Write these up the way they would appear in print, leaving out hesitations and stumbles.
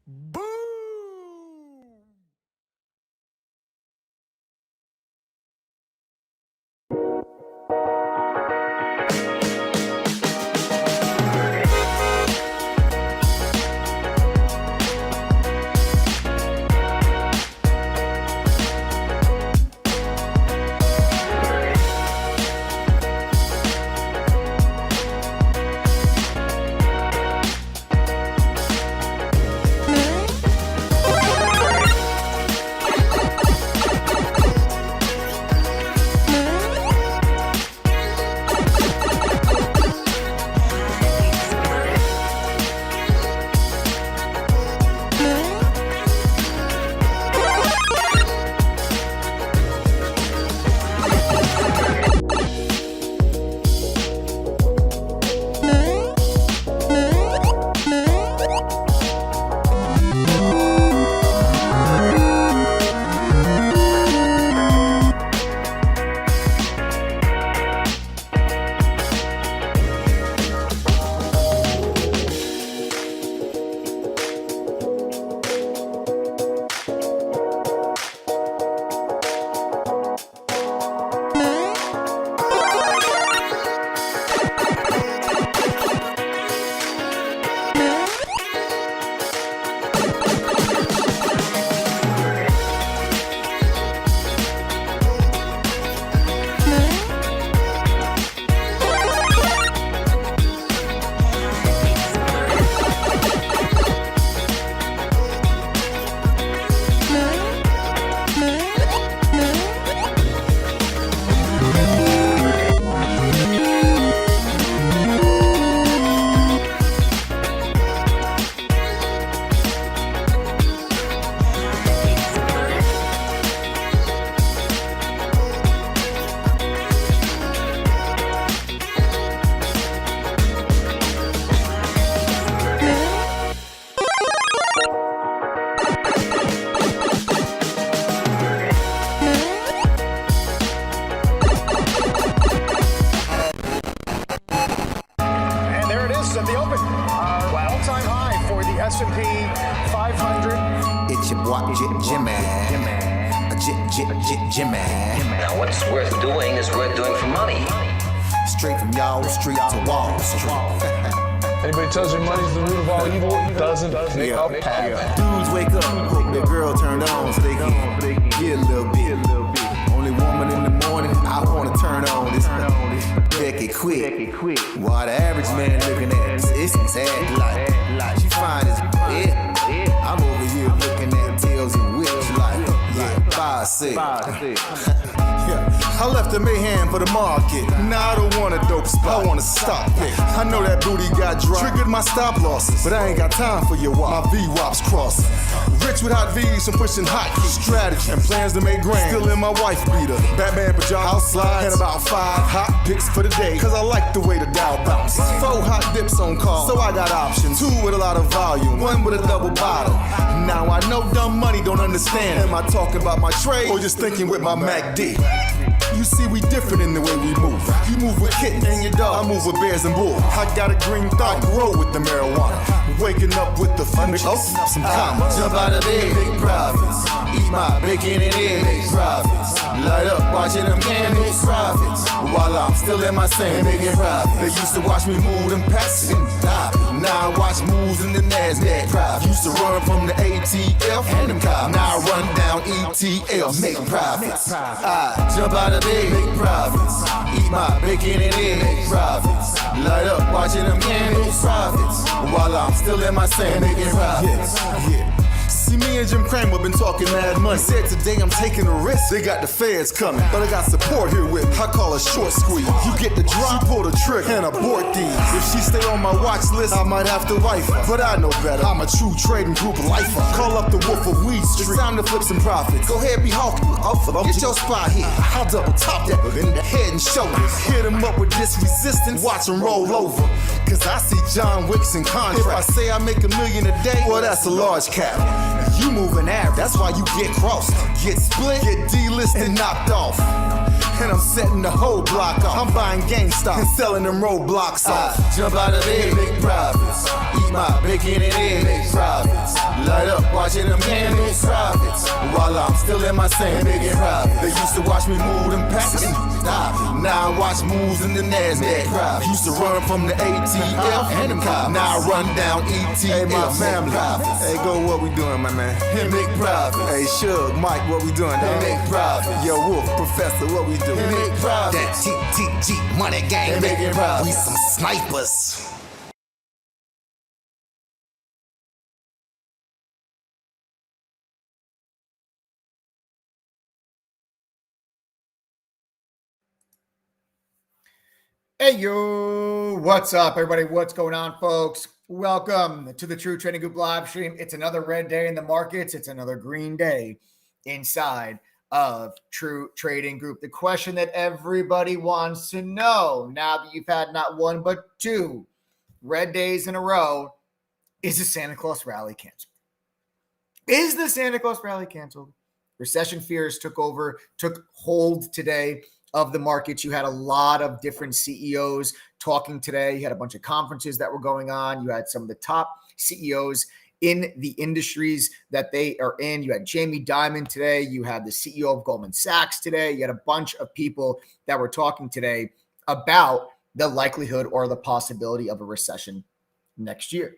Boom! At the open, all-time high for the S&P 500. It's your boy Jimmy. Now, what's worth doing is worth doing for money. Straight from y'all street to Wall Street. Anybody tells you money's the root of all evil, doesn't make up happen. Dudes wake up, hope their girl turned on so they can get a little bit. Only woman in the morning, I wanna turn on this. Becky quick. While the average man looking at it's sad like she fine as yeah. I'm over here looking at tails and whips like yeah, 5-6. I left the mayhem for the market. Now I don't want a dope spot, I want a stock pick. I know that booty got dropped, triggered my stop losses, but I ain't got time for your wop. My V-wops crossing. Rich with hot V's and pushing hot keys. Strategy and plans to make grand. Still in my wife beater, Batman pajamas, house slides, and about 5 hot picks for the day. Cause I like the way the Dow bounce. 4 hot dips on call, so I got options. 2 with a lot of volume, 1 with a double bottle. Now I know dumb money don't understand. Am I talking about my trade or just thinking with my MACD? You see, we different in the way we move. You move with kittens and your dog, I move with bears and bulls. I got a green thought, grow with the marijuana. Waking up with the fun, some commas. Jump out of bed, big profits. Eat my bacon and eggs, big profits. Light up, watching them candles, profits. While I'm still in my sand, making profits. They used to watch me move them passes and stop. Now I watch moves in the NASDAQ. Profits. Used to run from the ATF and them cops. Now I run down ETL, make profits. I jump out of bed, make profits. Eat my bacon and eggs, make profits. Light up, watching them candles, profits. While I'm still in my sand, making profits. Yeah. See, me and Jim Cramer been talking mad money. Said today I'm taking a risk. They got the feds coming, but I got support here with me. I call a short squeeze. You get the drop, she pull the trigger, and abort these. If she stay on my watch list, I might have to wife her. But I know better. I'm a true trading group lifer. Call up the Wolf of Weed Street. It's time to flip some profits. Go ahead, be hawking. Get your spot here. I'll double top that in the head and shoulders. Hit him up with this resistance. Watch him roll over. Cause I see John Wicks in contract. If I say I make $1 million a day, well, that's a large cap. You moving average, that's why you get crossed. Get split, get delisted, and knocked off. And I'm setting the whole block off. I'm buying GameStop and selling them roadblocks off. Jump out of bed, make profits. Eat my bacon and eggs, make profits. Light watching them make profits while I'm still in my same making profits. They used to watch me move them packets. Now I watch moves in the NASDAQ. Used to run from the ATF and them cops. Now I run down ETF. Hey, my family. Hey, go, what we doing, my man? Make profits. Hey, Shug, Mike, what we doing, dog? Make profits. Yo, Wolf, Professor, what we doing? Make profits. That TTG money gang. Making profits. We some snipers. Hey, yo, what's up, everybody? What's going on, folks? Welcome to the True Trading Group live stream. It's another red day in the markets. It's another green day inside of True Trading Group. The question that everybody wants to know now that you've had not one but two red days in a row, is the Santa Claus rally canceled? Is the Santa Claus rally canceled? Recession fears took hold today of the markets. You had a lot of different CEOs talking today. You had a bunch of conferences that were going on. You had some of the top CEOs in the industries that they are in. You had Jamie Dimon today. You had the CEO of Goldman Sachs today. You had a bunch of people that were talking today about the likelihood or the possibility of a recession next year.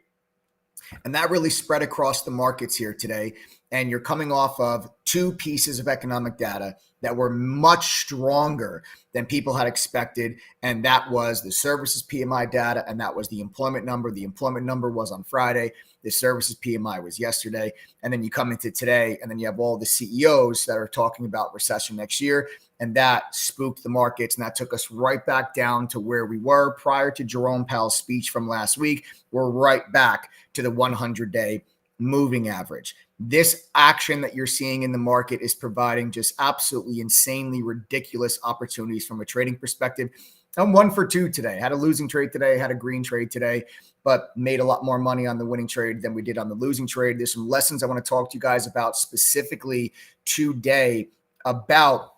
And that really spread across the markets here today. And you're coming off of two pieces of economic data that were much stronger than people had expected. And that was the services PMI data, and that was the employment number. The employment number was on Friday. The services PMI was yesterday. And then you come into today, and then you have all the CEOs that are talking about recession next year. And that spooked the markets, and that took us right back down to where we were prior to Jerome Powell's speech from last week. We're right back to the 100-day moving average. This action that you're seeing in the market is providing just absolutely insanely ridiculous opportunities from a trading perspective. I'm 1 for 2 today. Had a losing trade today, had a green trade today, but made a lot more money on the winning trade than we did on the losing trade. There's some lessons I want to talk to you guys about specifically today about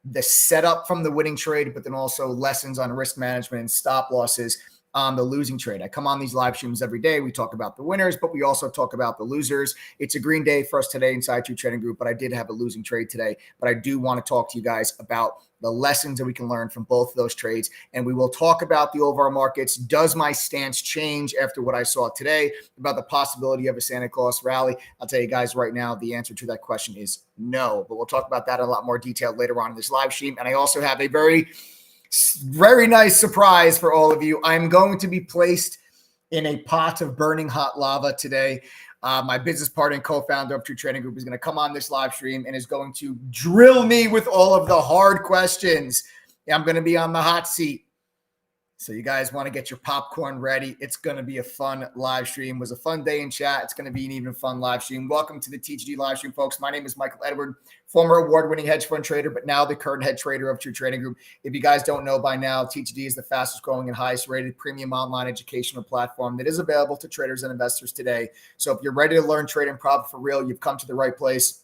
the setup from the winning trade, but then also lessons on risk management and stop losses on the losing trade. I come on these live streams every day. We talk about the winners, but we also talk about the losers. It's a green day for us today inside True Trading Group, but I did have a losing trade today. But I do want to talk to you guys about the lessons that we can learn from both of those trades. And we will talk about the overall markets. Does my stance change after what I saw today about the possibility of a Santa Claus rally? I'll tell you guys right now, the answer to that question is no. But we'll talk about that in a lot more detail later on in this live stream. And I also have a very nice surprise for all of you. I'm going to be placed in a pot of burning hot lava today. My business partner and co-founder of True Trading Group is going to come on this live stream and is going to drill me with all of the hard questions. I'm going to be on the hot seat. So you guys want to get your popcorn ready. It's going to be a fun live stream. It was a fun day in chat. It's going to be an even fun live stream. Welcome to the TTG live stream, folks. My name is Michael Edward, former award-winning hedge fund trader, but now the current head trader of True Trading Group. If you guys don't know by now, TTG is the fastest growing and highest rated premium online educational platform that is available to traders and investors today. So if you're ready to learn, trade, and profit for real, you've come to the right place.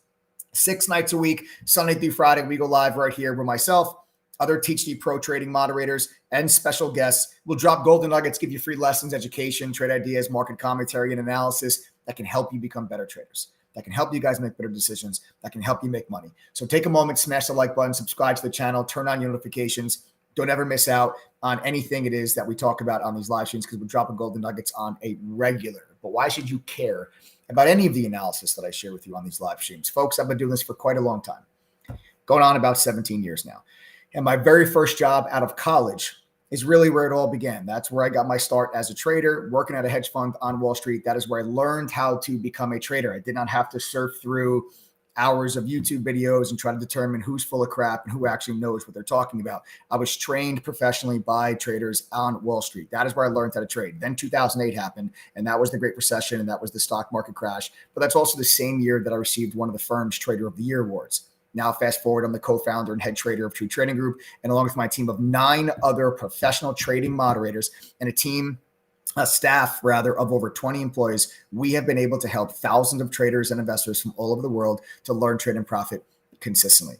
6 nights a week, Sunday through Friday, we go live right here with myself, other TTG Pro trading moderators, and special guests. We'll drop golden nuggets, give you free lessons, education, trade ideas, market commentary, and analysis that can help you become better traders, that can help you guys make better decisions, that can help you make money. So take a moment, smash the like button, subscribe to the channel, turn on your notifications. Don't ever miss out on anything it is that we talk about on these live streams because we're dropping golden nuggets on a regular. But why should you care about any of the analysis that I share with you on these live streams? Folks, I've been doing this for quite a long time, going on about 17 years now. And my very first job out of college is really where it all began. That's where I got my start as a trader, working at a hedge fund on Wall Street. That is where I learned how to become a trader. I did not have to surf through hours of YouTube videos and try to determine who's full of crap and who actually knows what they're talking about. I was trained professionally by traders on Wall Street. That is where I learned how to trade. Then 2008 happened, and that was the Great Recession, and that was the stock market crash. But that's also the same year that I received one of the firm's Trader of the Year awards. Now, fast forward, I'm the co-founder and head trader of True Trading Group, and along with my team of 9 other professional trading moderators and a staff of over 20 employees, we have been able to help thousands of traders and investors from all over the world to learn, trade, and profit consistently.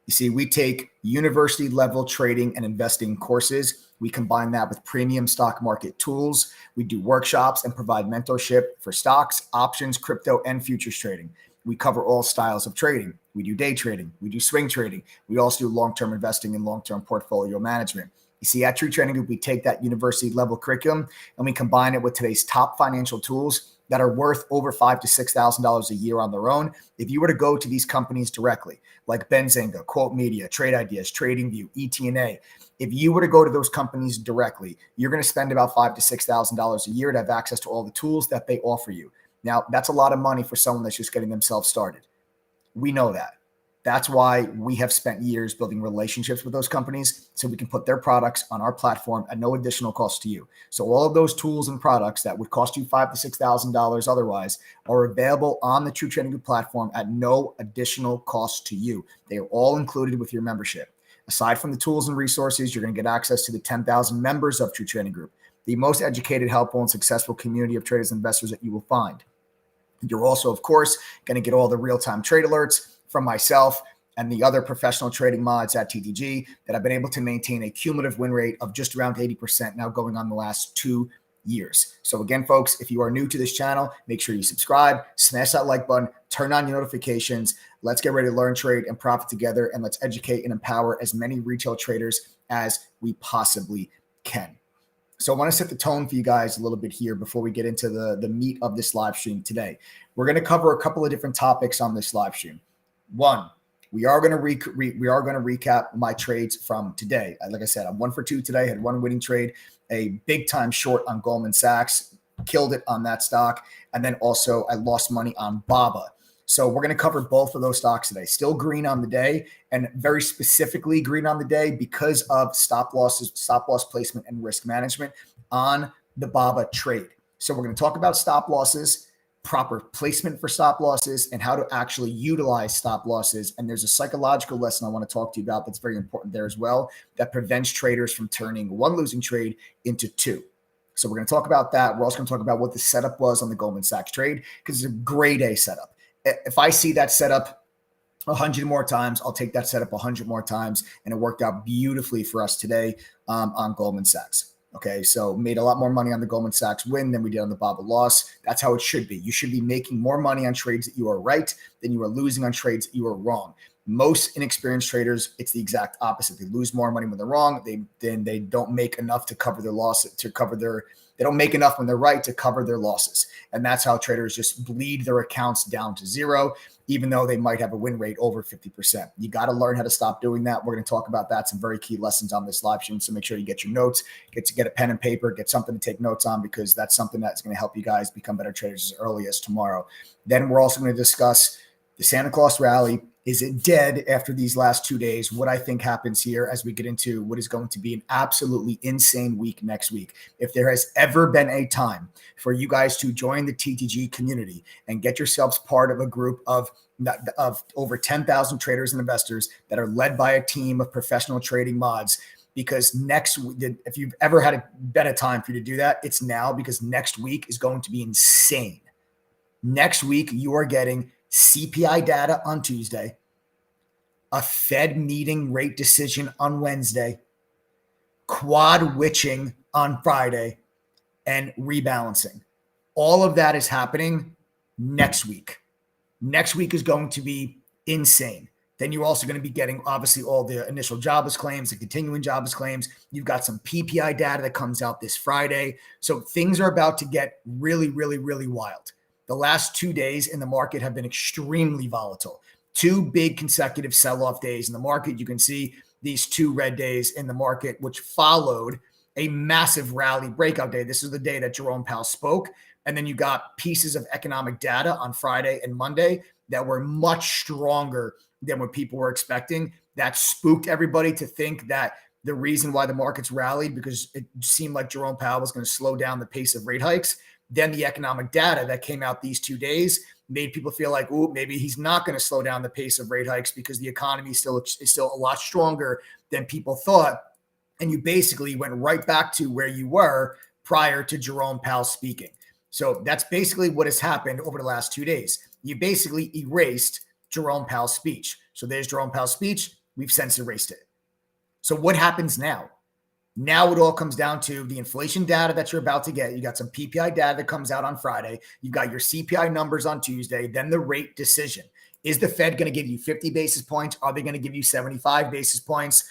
You see, we take university level trading and investing courses We combine that with premium stock market tools. We do workshops and provide mentorship for stocks, options, crypto, and futures trading. We cover all styles of trading. We do day trading. We do swing trading. We also do long-term investing and long-term portfolio management. You see, at True Trading Group, we take that university level curriculum and we combine it with today's top financial tools that are worth over $5,000 to $6,000 a year on their own. If you were to go to these companies directly, like Benzinga, Quote Media, Trade Ideas, TradingView, ETNA, if you were to go to those companies directly, you're going to spend about $5,000 to $6,000 a year to have access to all the tools that they offer you. Now, that's a lot of money for someone that's just getting themselves started. We know that. That's why we have spent years building relationships with those companies so we can put their products on our platform at no additional cost to you. So all of those tools and products that would cost you $5,000 to $6,000 otherwise are available on the True Trading Group platform at no additional cost to you. They are all included with your membership. Aside from the tools and resources, you're going to get access to the 10,000 members of True Trading Group, the most educated, helpful, and successful community of traders and investors that you will find. You're also, of course, going to get all the real-time trade alerts from myself and the other professional trading mods at TTG that have been able to maintain a cumulative win rate of just around 80% now going on the last 2 years. So again, folks, if you are new to this channel, make sure you subscribe, smash that like button, turn on your notifications. Let's get ready to learn, trade, and profit together, and let's educate and empower as many retail traders as we possibly can. So I want to set the tone for you guys a little bit here before we get into the meat of this live stream today. We're going to cover a couple of different topics on this live stream. One, we are going to recap my trades from today. Like I said, I'm 1 for 2 today. Had one winning trade, a big time short on Goldman Sachs, killed it on that stock, and then also I lost money on BABA. So we're going to cover both of those stocks today. Still green on the day, and very specifically green on the day because of stop loss placement and risk management on the BABA trade. So we're going to talk about stop losses, proper placement for stop losses, and how to actually utilize stop losses. And there's a psychological lesson I want to talk to you about that's very important there as well, that prevents traders from turning one losing trade into 2. So we're going to talk about that. We're also going to talk about what the setup was on the Goldman Sachs trade, because it's a grade A setup. If I see that setup 100 more times, I'll take that setup 100 more times. And it worked out beautifully for us today on Goldman Sachs. Okay, so made a lot more money on the Goldman Sachs win than we did on the BABA loss. That's how it should be. You should be making more money on trades that you are right than you are losing on trades that you are wrong. Most inexperienced traders, it's the exact opposite. They lose more money when they're wrong. They don't make enough to cover their losses, they don't make enough when they're right to cover their losses. And that's how traders just bleed their accounts down to zero, even though they might have a win rate over 50%. You got to learn how to stop doing that. We're going to talk about that, some very key lessons on this live stream. So make sure you get your notes, get a pen and paper, get something to take notes on, because that's something that's going to help you guys become better traders as early as tomorrow. Then we're also going to discuss the Santa Claus rally. Is it dead after these last 2 days? What I think happens here as we get into what is going to be an absolutely insane week next week. If there has ever been a time for you guys to join the TTG community and get yourselves part of a group of over 10,000 traders and investors that are led by a team of professional trading mods, because if you've ever been a time for you to do that, it's now, because next week is going to be insane. Next week, you are getting CPI data on Tuesday, a Fed meeting rate decision on Wednesday, quad witching on Friday, and rebalancing. All of that is happening next week. Next week is going to be insane. Then you're also going to be getting, obviously, all the initial jobless claims, the continuing jobless claims. You've got some PPI data that comes out this Friday. So things are about to get really, really, really wild. The last 2 days in the market have been extremely volatile. 2 big consecutive sell-off days in the market. You can see these 2 red days in the market, which followed a massive rally breakout day. This is the day that Jerome Powell spoke. And then you got pieces of economic data on Friday and Monday that were much stronger than what people were expecting. That spooked everybody to think that the reason why the markets rallied, because it seemed like Jerome Powell was going to slow down the pace of rate hikes. Then the economic data that came out these 2 days made people feel like, oh, maybe he's not going to slow down the pace of rate hikes because the economy is still a lot stronger than people thought. And you basically went right back to where you were prior to Jerome Powell speaking. So that's basically what has happened over the last 2 days. You basically erased Jerome Powell's speech. So there's Jerome Powell's speech. We've since erased it. So what happens now? Now it all comes down to the inflation data that you're about to get. You got some PPI data that comes out on Friday. You've got your CPI numbers on Tuesday, then the rate decision. Is the Fed going to give you 50 basis points? Are they going to give you 75 basis points?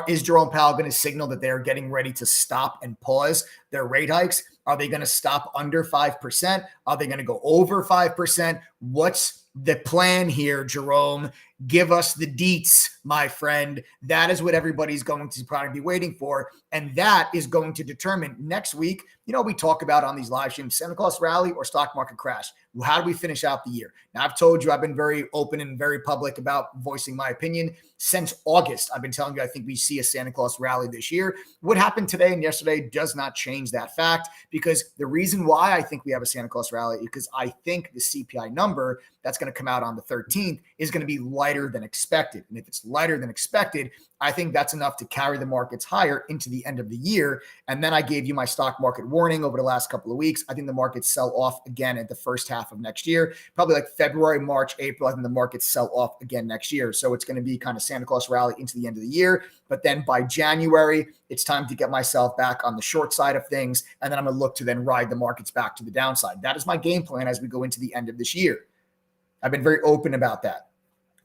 Is Jerome Powell going to signal that they're getting ready to stop and pause their rate hikes? Are they going to stop under 5%? Are they going to go over 5%? What's the plan here, Jerome? Give us the deets, my friend. That is what everybody's going to probably be waiting for. And that is going to determine next week. We talk about on these live streams, Santa Claus rally or stock market crash. How do we finish out the year? Now, I've told you, I've been very open and very public about voicing my opinion since August. I've been telling you, I think we see a Santa Claus rally this year. What happened today and yesterday does not change that fact, because the reason why I think we have a Santa Claus rally is because I think the CPI number that's going to come out on the 13th is going to be lighter than expected. And if it's lighter than expected, I think that's enough to carry the markets higher into the end of the year. And then I gave you my stock market warning over the last couple of weeks. I think the markets sell off again at the first half of next year, probably like February, March, April. I think the markets sell off again next year. So it's going to be kind of Santa Claus rally into the end of the year. But then by January, it's time to get myself back on the short side of things. And then I'm going to look to then ride the markets back to the downside. That is my game plan as we go into the end of this year. I've been very open about that.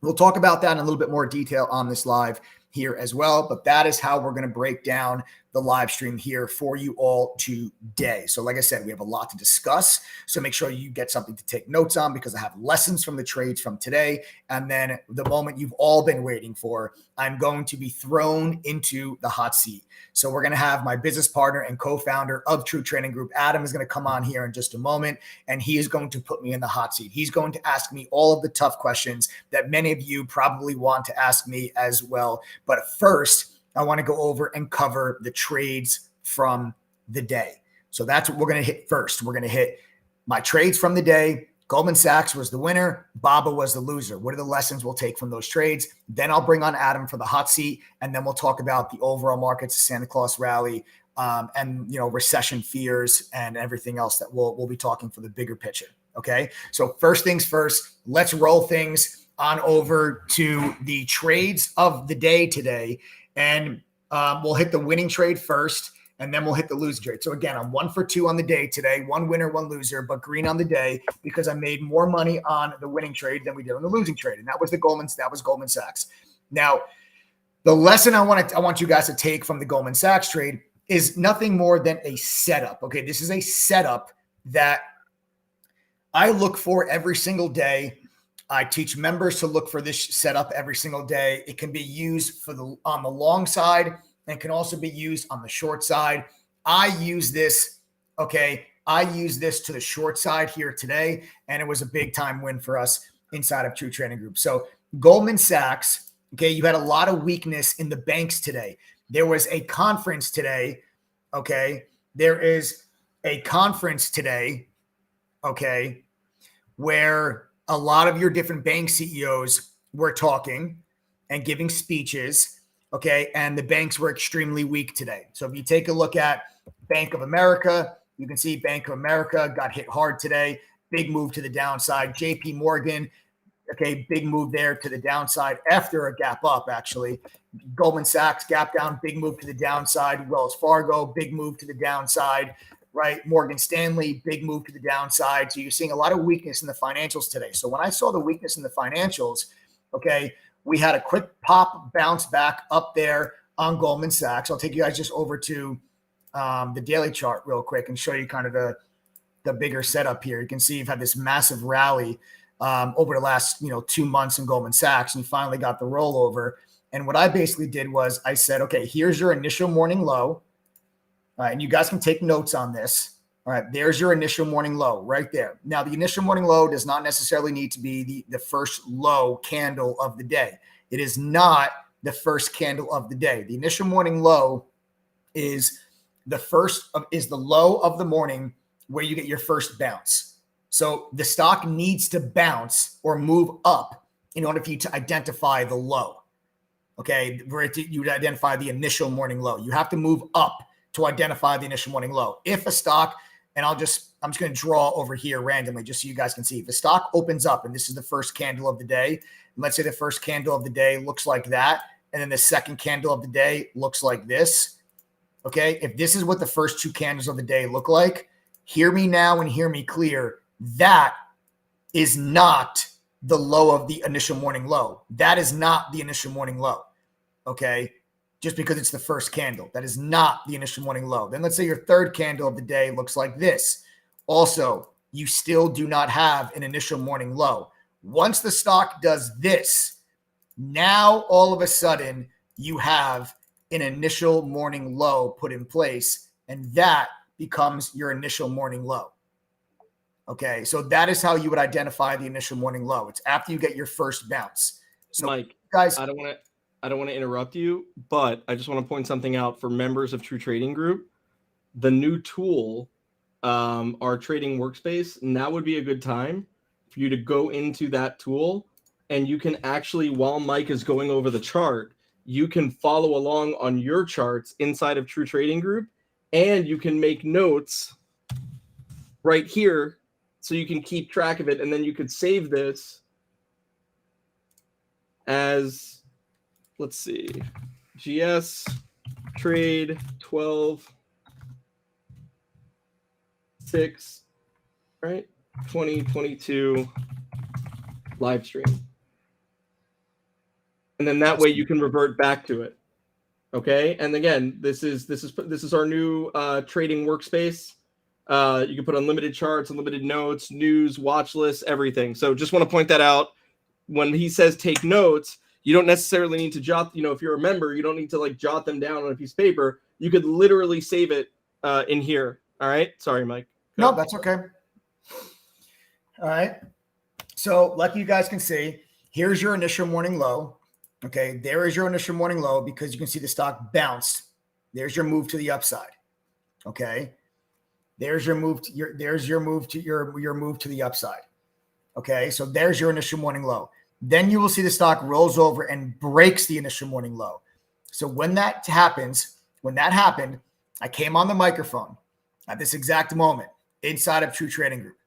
We'll talk about that in a little bit more detail on this live here as well, but that is how we're going to break down the live stream here for you all today. So like I said, we have a lot to discuss. So make sure you get something to take notes on, because I have lessons from the trades from today. And then the moment you've all been waiting for, I'm going to be thrown into the hot seat. So we're going to have my business partner and co-founder of True Trading Group, Adam, is going to come on here in just a moment, and he is going to put me in the hot seat. He's going to ask me all of the tough questions that many of you probably want to ask me as well. But first, I want to go over and cover the trades from the day. So that's what we're going to hit first. We're going to hit my trades from the day. Goldman Sachs was the winner. Baba was the loser. What are the lessons we'll take from those trades? Then I'll bring on Adam for the hot seat, and then we'll talk about the overall markets, Santa Claus rally, and recession fears and everything else that we'll be talking for the bigger picture. Okay. So first things first, let's roll things on over to the trades of the day today. And we'll hit the winning trade first, and then we'll hit the losing trade. So again, I'm 1 for 2 on the day today, 1 winner, 1 loser, but green on the day because I made more money on the winning trade than we did on the losing trade. And that was Goldman Sachs. Now, the lesson I want you guys to take from the Goldman Sachs trade is nothing more than a setup. Okay, this is a setup that I look for every single day. I teach members to look for this setup every single day. It can be used on the long side, and can also be used on the short side. I use this to the short side here today, and it was a big time win for us inside of True Trading Group. So Goldman Sachs, okay, you had a lot of weakness in the banks today. There was a conference today, okay? There is a conference today, okay, where a lot of your different bank CEOs were talking and giving speeches, okay? And the banks were extremely weak today. So if you take a look at Bank of America, you can see Bank of America got hit hard today. Big move to the downside. JP Morgan, okay, big move there to the downside after a gap up, actually. Goldman Sachs, gap down, big move to the downside. Wells Fargo, big move to the downside. Right? Morgan Stanley, big move to the downside. So you're seeing a lot of weakness in the financials today. So when I saw the weakness in the financials, okay, we had a quick pop bounce back up there on Goldman Sachs. I'll take you guys just over to the daily chart real quick and show you kind of the bigger setup here. You can see you've had this massive rally over the last 2 months in Goldman Sachs, and you finally got the rollover. And what I basically did was I said, okay, here's your initial morning low. All right, and you guys can take notes on this. All right, there's your initial morning low right there. Now, the initial morning low does not necessarily need to be the first low candle of the day. It is not the first candle of the day. The initial morning low is the low of the morning where you get your first bounce. So the stock needs to bounce or move up in order for you to identify the low. Okay, you would identify the initial morning low. You have to move up to identify the initial morning low. If a stock, and I'm just going to draw over here randomly just so you guys can see. If the stock opens up and this is the first candle of the day, and let's say the first candle of the day looks like that, and then the second candle of the day looks like this, Okay. If this is what the first 2 candles of the day look like, hear me now and hear me clear. That is not the low of the initial morning low. That is not the initial morning low. Okay. Just because it's the first candle. That is not the initial morning low. Then let's say your third candle of the day looks like this. Also, you still do not have an initial morning low. Once the stock does this, now all of a sudden you have an initial morning low put in place, and that becomes your initial morning low. Okay, so that is how you would identify the initial morning low. It's after you get your first bounce. So, Mike, guys, I don't want to interrupt you, but I just want to point something out for members of True Trading Group. The new tool, our trading workspace, now would be a good time for you to go into that tool, and you can actually, while Mike is going over the chart, you can follow along on your charts inside of True Trading Group, and you can make notes right here so you can keep track of it, and then you could save this as, let's see, GS trade 12/6, right? 2022 live stream. And then that way you can revert back to it. Okay? And again, this is our new trading workspace. You can put unlimited charts, unlimited notes, news, watch lists, everything. So just want to point that out. When he says take notes, you don't necessarily need to jot, if you're a member, you don't need to jot them down on a piece of paper. You could literally save it in here. All right. Sorry, Mike. No, that's okay. All right. So like you guys can see, here's your initial morning low. Okay. There is your initial morning low because you can see the stock bounced. There's your move to the upside. Okay. There's your move to your move to the upside. Okay. So there's your initial morning low. Then you will see the stock rolls over and breaks the initial morning low. So when that happened, I came on the microphone at this exact moment inside of True Trading Group.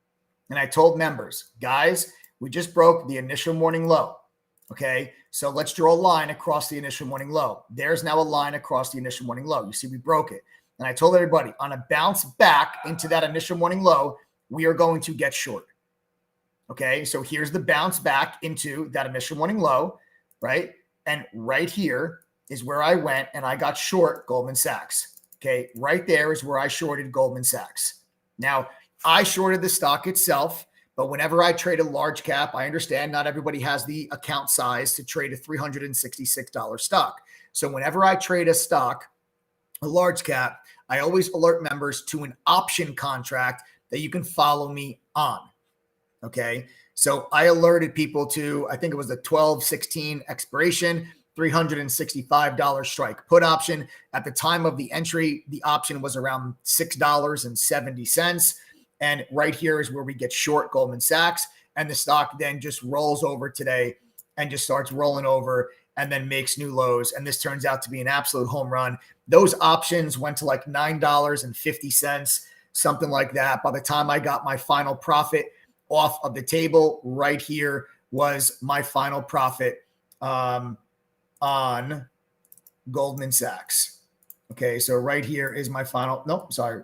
And I told members, guys, we just broke the initial morning low. Okay. So let's draw a line across the initial morning low. There's now a line across the initial morning low. You see, we broke it. And I told everybody on a bounce back into that initial morning low, we are going to get short. Okay. So here's the bounce back into that initial morning low, right? And right here is where I went and I got short Goldman Sachs. Okay. Right there is where I shorted Goldman Sachs. Now, I shorted the stock itself, but whenever I trade a large cap, I understand not everybody has the account size to trade a $366 stock. So whenever I trade a stock, a large cap, I always alert members to an option contract that you can follow me on. Okay. So I alerted people to, I think it was the 12/16 expiration, $365 strike put option. At the time of the entry, the option was around $6.70. And right here is where we get short Goldman Sachs. And the stock then just rolls over today and just starts rolling over and then makes new lows. And this turns out to be an absolute home run. Those options went to like $9.50, something like that. By the time I got my final profit off of the table, right here was my final profit on Goldman Sachs. Okay, so right here is my final,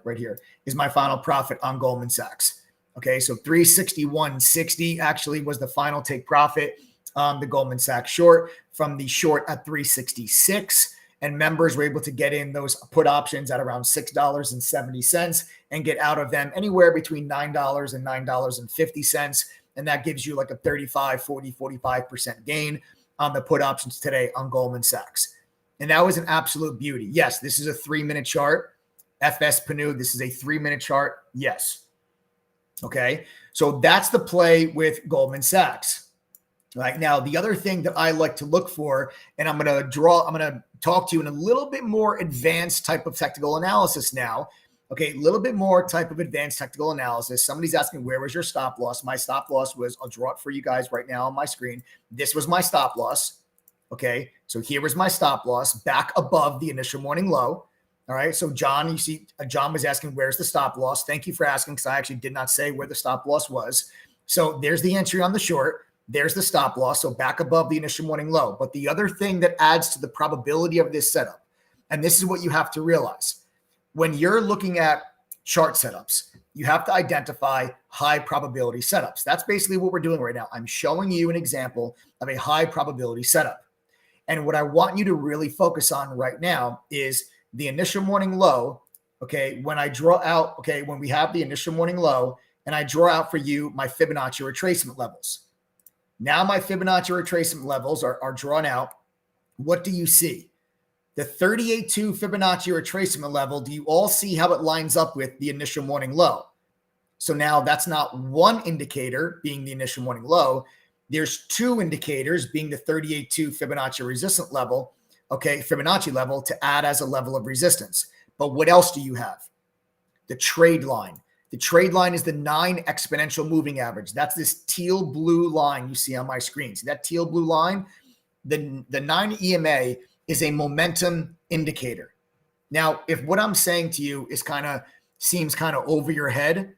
right here is my final profit on Goldman Sachs. Okay, so 361.60 actually was the final take profit on the Goldman Sachs short from the short at 366. And members were able to get in those put options at around $6.70 and get out of them anywhere between $9 and $9.50. And that gives you like a 35, 40, 45% gain on the put options today on Goldman Sachs. And that was an absolute beauty. Yes, this is a 3-minute chart. FS Panu, this is a 3-minute chart. Yes. Okay. So that's the play with Goldman Sachs. Right now, the other thing that I like to look for, and I'm going to talk to you in a little bit more advanced type of technical analysis now. Okay. A little bit more type of advanced technical analysis. Somebody's asking, where was your stop loss? My stop loss was, I'll draw it for you guys right now on my screen. This was my stop loss. Okay. So here was my stop loss back above the initial morning low. All right. So John, you see, John was asking, where's the stop loss? Thank you for asking, because I actually did not say where the stop loss was. So there's the entry on the short. There's the stop loss. So back above the initial morning low. But the other thing that adds to the probability of this setup And this is what you have to realize. When you're looking at chart setups, you have to identify high probability setups. That's basically what we're doing right now. I'm showing you an example of a high probability setup. And what I want you to really focus on right now is the initial morning low. Okay, when I draw out, okay, when we have the initial morning low and I draw out for you my Fibonacci retracement levels. Now my Fibonacci retracement levels are drawn out. What do you see? The 38.2 Fibonacci retracement level, do you all see how it lines up with the initial morning low? So now that's not one indicator being the initial morning low. There's two indicators being the 38.2 Fibonacci resistant level, okay, Fibonacci level to add as a level of resistance. But what else do you have? The trade line. The trade line is the 9 exponential moving average. That's this teal blue line you see on my screen. See that teal blue line? The 9 EMA is a momentum indicator. Now, if what I'm saying to you is seems kind of over your head,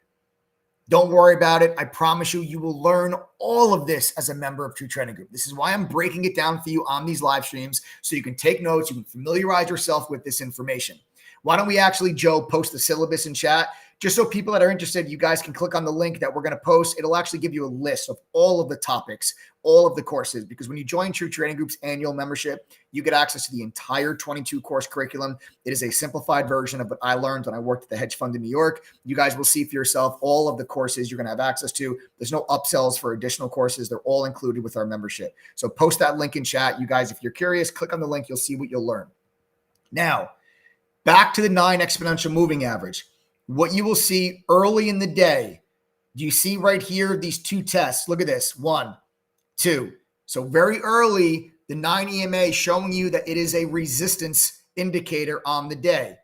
don't worry about it. I promise you, you will learn all of this as a member of True Trading Group. This is why I'm breaking it down for you on these live streams so you can take notes, you can familiarize yourself with this information. Why don't we actually, Joe, post the syllabus in chat? Just so people that are interested, you guys can click on the link that we're going to post. It'll actually give you a list of all of the topics, all of the courses, because when you join True Trading Group's annual membership, you get access to the entire 22 course curriculum. It is a simplified version of what I learned when I worked at the hedge fund in New York. You guys will see for yourself all of the courses you're going to have access to. There's no upsells for additional courses. They're all included with our membership. So post that link in chat. You guys, if you're curious, click on the link. You'll see what you'll learn. Now, back to the 9 exponential moving average. What you will see early in the day, do you see right here these two tests? Look at this, 1, 2. So very early, the 9 EMA showing you that it is a resistance indicator on the day.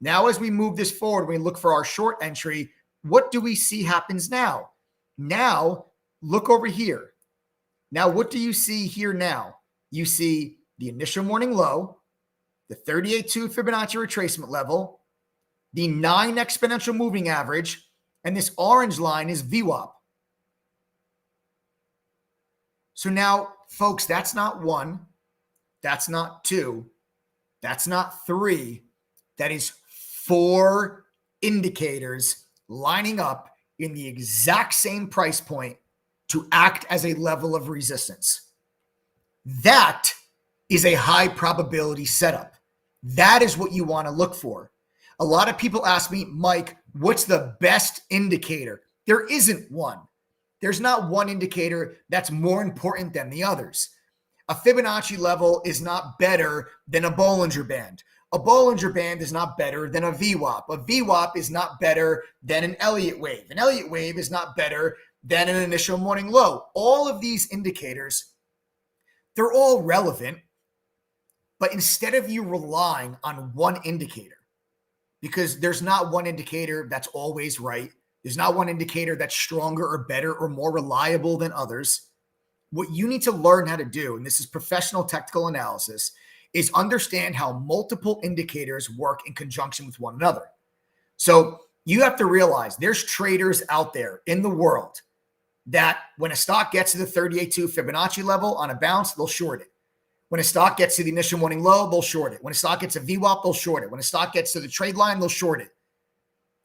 Now, as we move this forward, we look for our short entry. What do we see happens now? Now, look over here. Now, what do you see here now? You see the initial morning low, the 38.2 Fibonacci retracement level, the 9 exponential moving average, and this orange line is VWAP. So now, folks, that's not 1, that's not 2, that's not 3, that is 4 indicators lining up in the exact same price point to act as a level of resistance. That is a high probability setup. That is what you want to look for. A lot of people ask me, Mike, what's the best indicator? There isn't one. There's not one indicator that's more important than the others. A Fibonacci level is not better than a Bollinger Band. A Bollinger Band is not better than a VWAP. A VWAP is not better than an Elliott Wave. An Elliott Wave is not better than an initial morning low. All of these indicators, they're all relevant, but instead of you relying on one indicator, because there's not one indicator that's always right. There's not one indicator that's stronger or better or more reliable than others. What you need to learn how to do, and this is professional technical analysis, is understand how multiple indicators work in conjunction with one another. So you have to realize there's traders out there in the world that when a stock gets to the 38.2 Fibonacci level on a bounce, they'll short it. When a stock gets to the initial morning low, they'll short it. When a stock gets a VWAP, they'll short it. When a stock gets to the trade line, they'll short it.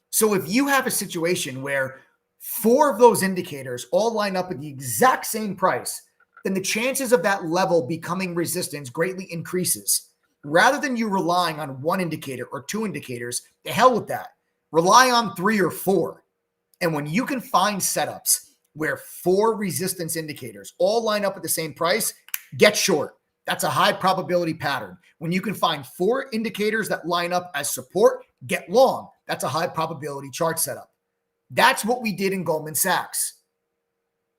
So if you have a situation where 4 of those indicators all line up at the exact same price, then the chances of that level becoming resistance greatly increases. Rather than you relying on one indicator or 2 indicators, the hell with that. Rely on 3 or 4. And when you can find setups where 4 resistance indicators all line up at the same price, get short. That's a high probability pattern. When you can find 4 indicators that line up as support, get long. That's a high probability chart setup. That's what we did in Goldman Sachs.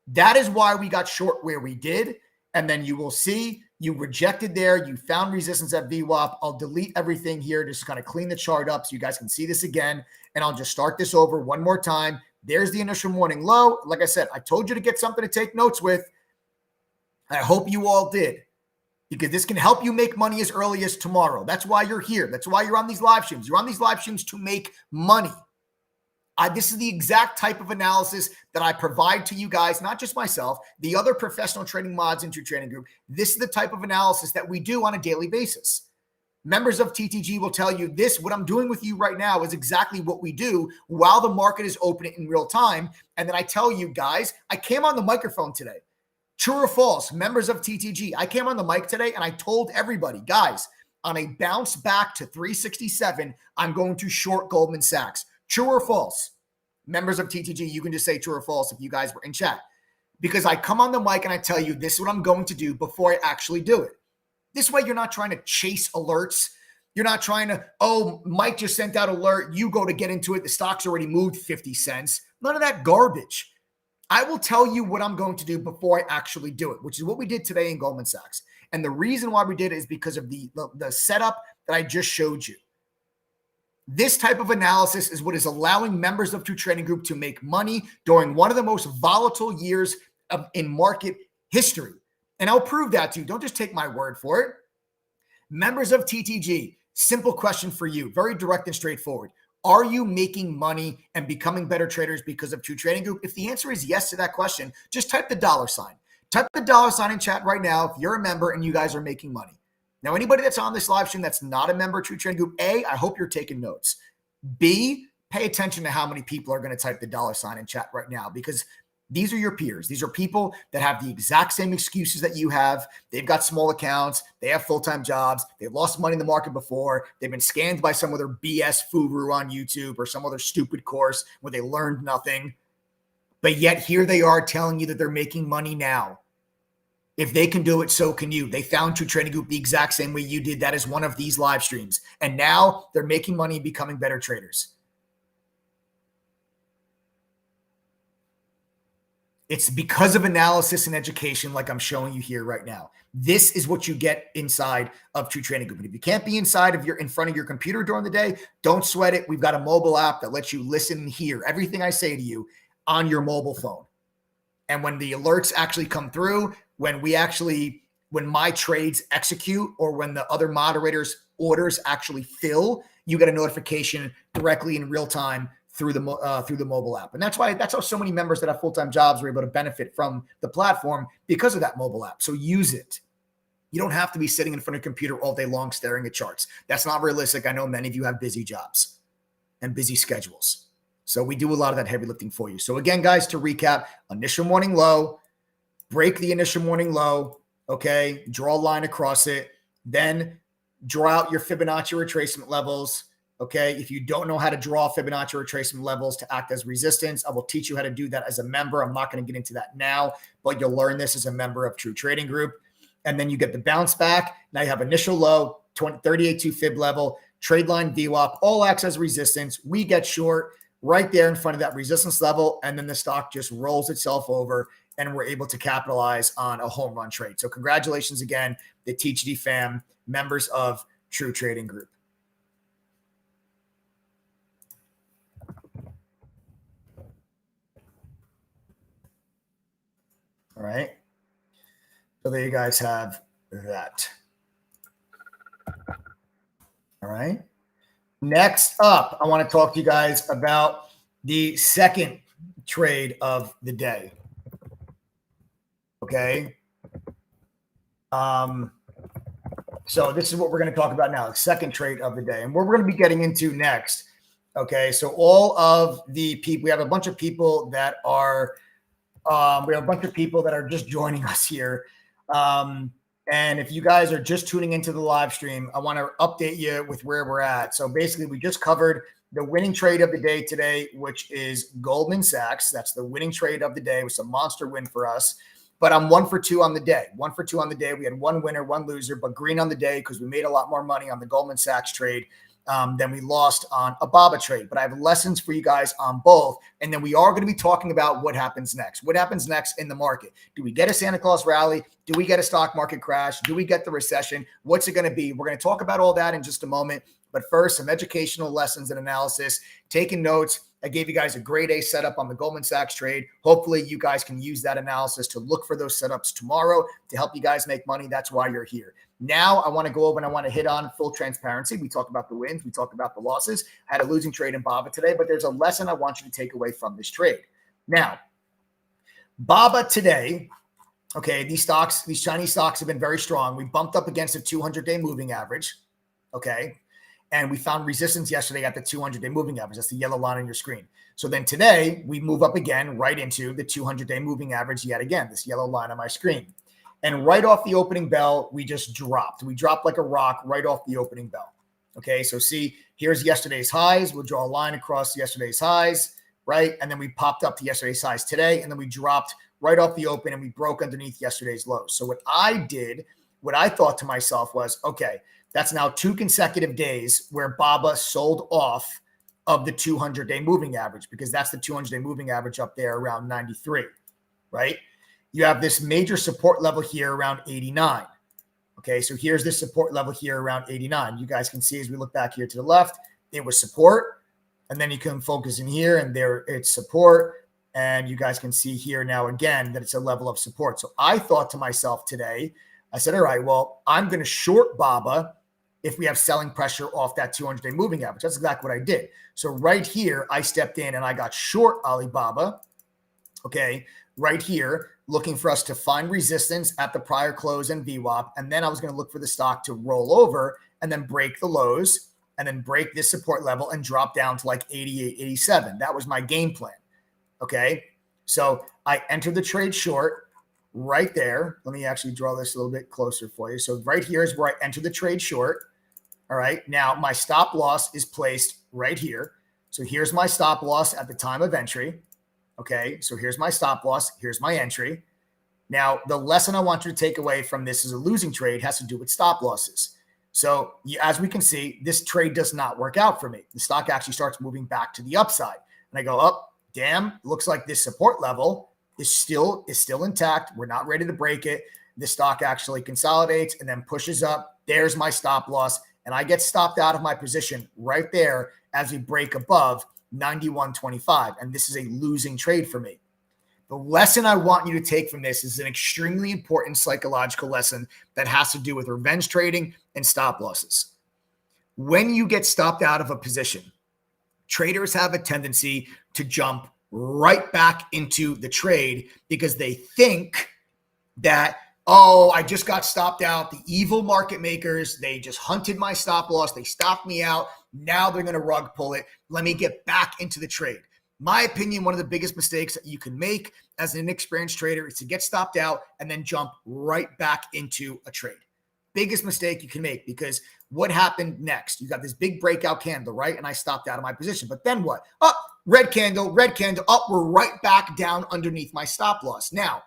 That is why we got short where we did. And then you will see you rejected there. You found resistance at VWAP. I'll delete everything here, just kind of clean the chart up so you guys can see this again. And I'll just start this over one more time. There's the initial morning low. Like I said, I told you to get something to take notes with. I hope you all did, because this can help you make money as early as tomorrow. That's why you're here. That's why you're on these live streams. You're on these live streams to make money. This is the exact type of analysis that I provide to you guys, not just myself, the other professional trading mods in True Trading Group. This is the type of analysis that we do on a daily basis. Members of TTG will tell you this, what I'm doing with you right now is exactly what we do while the market is open in real time. And then I tell you guys, I came on the microphone today. True or false, members of TTG, I came on the mic today and I told everybody, guys, on a bounce back to 367, I'm going to short Goldman Sachs. True or false? Members of TTG, you can just say true or false if you guys were in chat. Because I come on the mic and I tell you, this is what I'm going to do before I actually do it. This way, you're not trying to chase alerts. You're not trying to, oh, Mike just sent out alert. You go to get into it. The stock's already moved 50 cents. None of that garbage. I will tell you what I'm going to do before I actually do it, which is what we did today in Goldman Sachs. And the reason why we did it is because of the setup that I just showed you. This type of analysis is what is allowing members of True Trading Group to make money during one of the most volatile years in market history. And I'll prove that to you. Don't just take my word for it. Members of TTG, simple question for you, very direct and straightforward. Are you making money and becoming better traders because of True Trading Group? If the answer is yes to that question, just type the $sign. Type the $sign in chat right now if you're a member and you guys are making money. Now, anybody that's on this live stream that's not a member of True Trading Group, A, I hope you're taking notes. B, pay attention to how many people are going to type the $sign in chat right now, because these are your peers. These are people that have the exact same excuses that you have. They've got small accounts. They have full-time jobs. They've lost money in the market before. They've been scammed by some other BS furu on YouTube or some other stupid course where they learned nothing. But yet here they are telling you that they're making money now. If they can do it, so can you. They found True Trading Group the exact same way you did. That is one of these live streams. And now they're making money and becoming better traders. It's because of analysis and education like I'm showing you here right now. This is what you get inside of True Trading Group. And if you can't be in front of your computer during the day, don't sweat it. We've got a mobile app that lets you listen and hear everything I say to you on your mobile phone. And when the alerts actually come through, when my trades execute or when the other moderators' orders actually fill, you get a notification directly in real time through the mobile app. And that's how so many members that have full-time jobs are able to benefit from the platform because of that mobile app. So use it. You don't have to be sitting in front of a computer all day long staring at charts. That's not realistic. I know many of you have busy jobs and busy schedules. So we do a lot of that heavy lifting for you. So again, guys, to recap, initial morning low, break the initial morning low, okay? Draw a line across it, then draw out your Fibonacci retracement levels. Okay, if you don't know how to draw Fibonacci retracement levels to act as resistance, I will teach you how to do that as a member. I'm not going to get into that now, but you'll learn this as a member of True Trading Group. And then you get the bounce back. Now you have initial low, 38.2 fib level, trade line VWAP, all acts as resistance. We get short right there in front of that resistance level, and then the stock just rolls itself over, and we're able to capitalize on a home run trade. So congratulations again, the TTG fam, members of True Trading Group. All right. So there you guys have that. All right. Next up, I want to talk to you guys about the second trade of the day. Okay. So this is what we're going to talk about now, the second trade of the day. And what we're going to be getting into next. Okay. So all of the people, we have a bunch of people that are just joining us here. And if you guys are just tuning into the live stream, I want to update you with where we're at. So basically, we just covered the winning trade of the day today, which is Goldman Sachs. That's the winning trade of the day. It was a monster win for us. But I'm 1 for 2 on the day. 1 for 2 on the day. We had one winner, one loser, but green on the day because we made a lot more money on the Goldman Sachs trade than we lost on a BABA trade. But I have lessons for you guys on both. And then we are going to be talking about what happens next. What happens next in the market? Do we get a Santa Claus rally? Do we get a stock market crash? Do we get the recession? What's it going to be? We're going to talk about all that in just a moment. But first, some educational lessons and analysis, taking notes. I gave you guys a grade A setup on the Goldman Sachs trade. Hopefully you guys can use that analysis to look for those setups tomorrow to help you guys make money. That's why you're here. Now I want to go over and I want to hit on full transparency. We talked about the wins. We talked about the losses. I had a losing trade in BABA today, but there's a lesson I want you to take away from this trade. Now, BABA today, okay, these Chinese stocks have been very strong. We bumped up against a 200-day moving average. Okay. And we found resistance yesterday at the 200-day moving average. That's the yellow line on your screen. So then today we move up again right into the 200-day moving average yet again, this yellow line on my screen. And right off the opening bell, we just dropped. We dropped like a rock right off the opening bell. Okay, so see, here's yesterday's highs. We'll draw a line across yesterday's highs, right? And then we popped up to yesterday's highs today, and then we dropped right off the open and we broke underneath yesterday's lows. So what I did, what I thought to myself was, okay, that's now 2 consecutive days where BABA sold off of the 200-day moving average, because that's the 200-day moving average up there around 93, right? You have this major support level here around 89. Okay, so here's the support level here around 89. You guys can see as we look back here to the left, it was support. And then you can focus in here and there it's support. And you guys can see here now again that it's a level of support. So I thought to myself today, I said, all right, well, I'm going to short BABA if we have selling pressure off that 200-day moving average. That's exactly what I did. So right here, I stepped in and I got short Alibaba. Okay, right here, looking for us to find resistance at the prior close and VWAP. And then I was going to look for the stock to roll over and then break the lows and then break this support level and drop down to like 88, 87. That was my game plan. Okay, so I entered the trade short right there. Let me actually draw this a little bit closer for you. So right here is where I entered the trade short. All right, now my stop loss is placed right here. So here's my stop loss at the time of entry. Okay, so here's my stop loss. Here's my entry. Now, the lesson I want you to take away from this is a losing trade has to do with stop losses. So as we can see, this trade does not work out for me. The stock actually starts moving back to the upside. And I go, oh, damn, looks like this support level is still intact. We're not ready to break it. The stock actually consolidates and then pushes up. There's my stop loss. And I get stopped out of my position right there as we break above 91.25. And this is a losing trade for me. The lesson I want you to take from this is an extremely important psychological lesson that has to do with revenge trading and stop losses. When you get stopped out of a position, traders have a tendency to jump right back into the trade because they think that, oh, I just got stopped out. The evil market makers, they just hunted my stop loss. They stopped me out. Now they're going to rug pull it. Let me get back into the trade. My opinion, one of the biggest mistakes that you can make as an inexperienced trader is to get stopped out and then jump right back into a trade. Biggest mistake you can make, because what happened next? You got this big breakout candle, right? And I stopped out of my position. But then what? Oh, red candle, up. We're right back down underneath my stop loss. Now,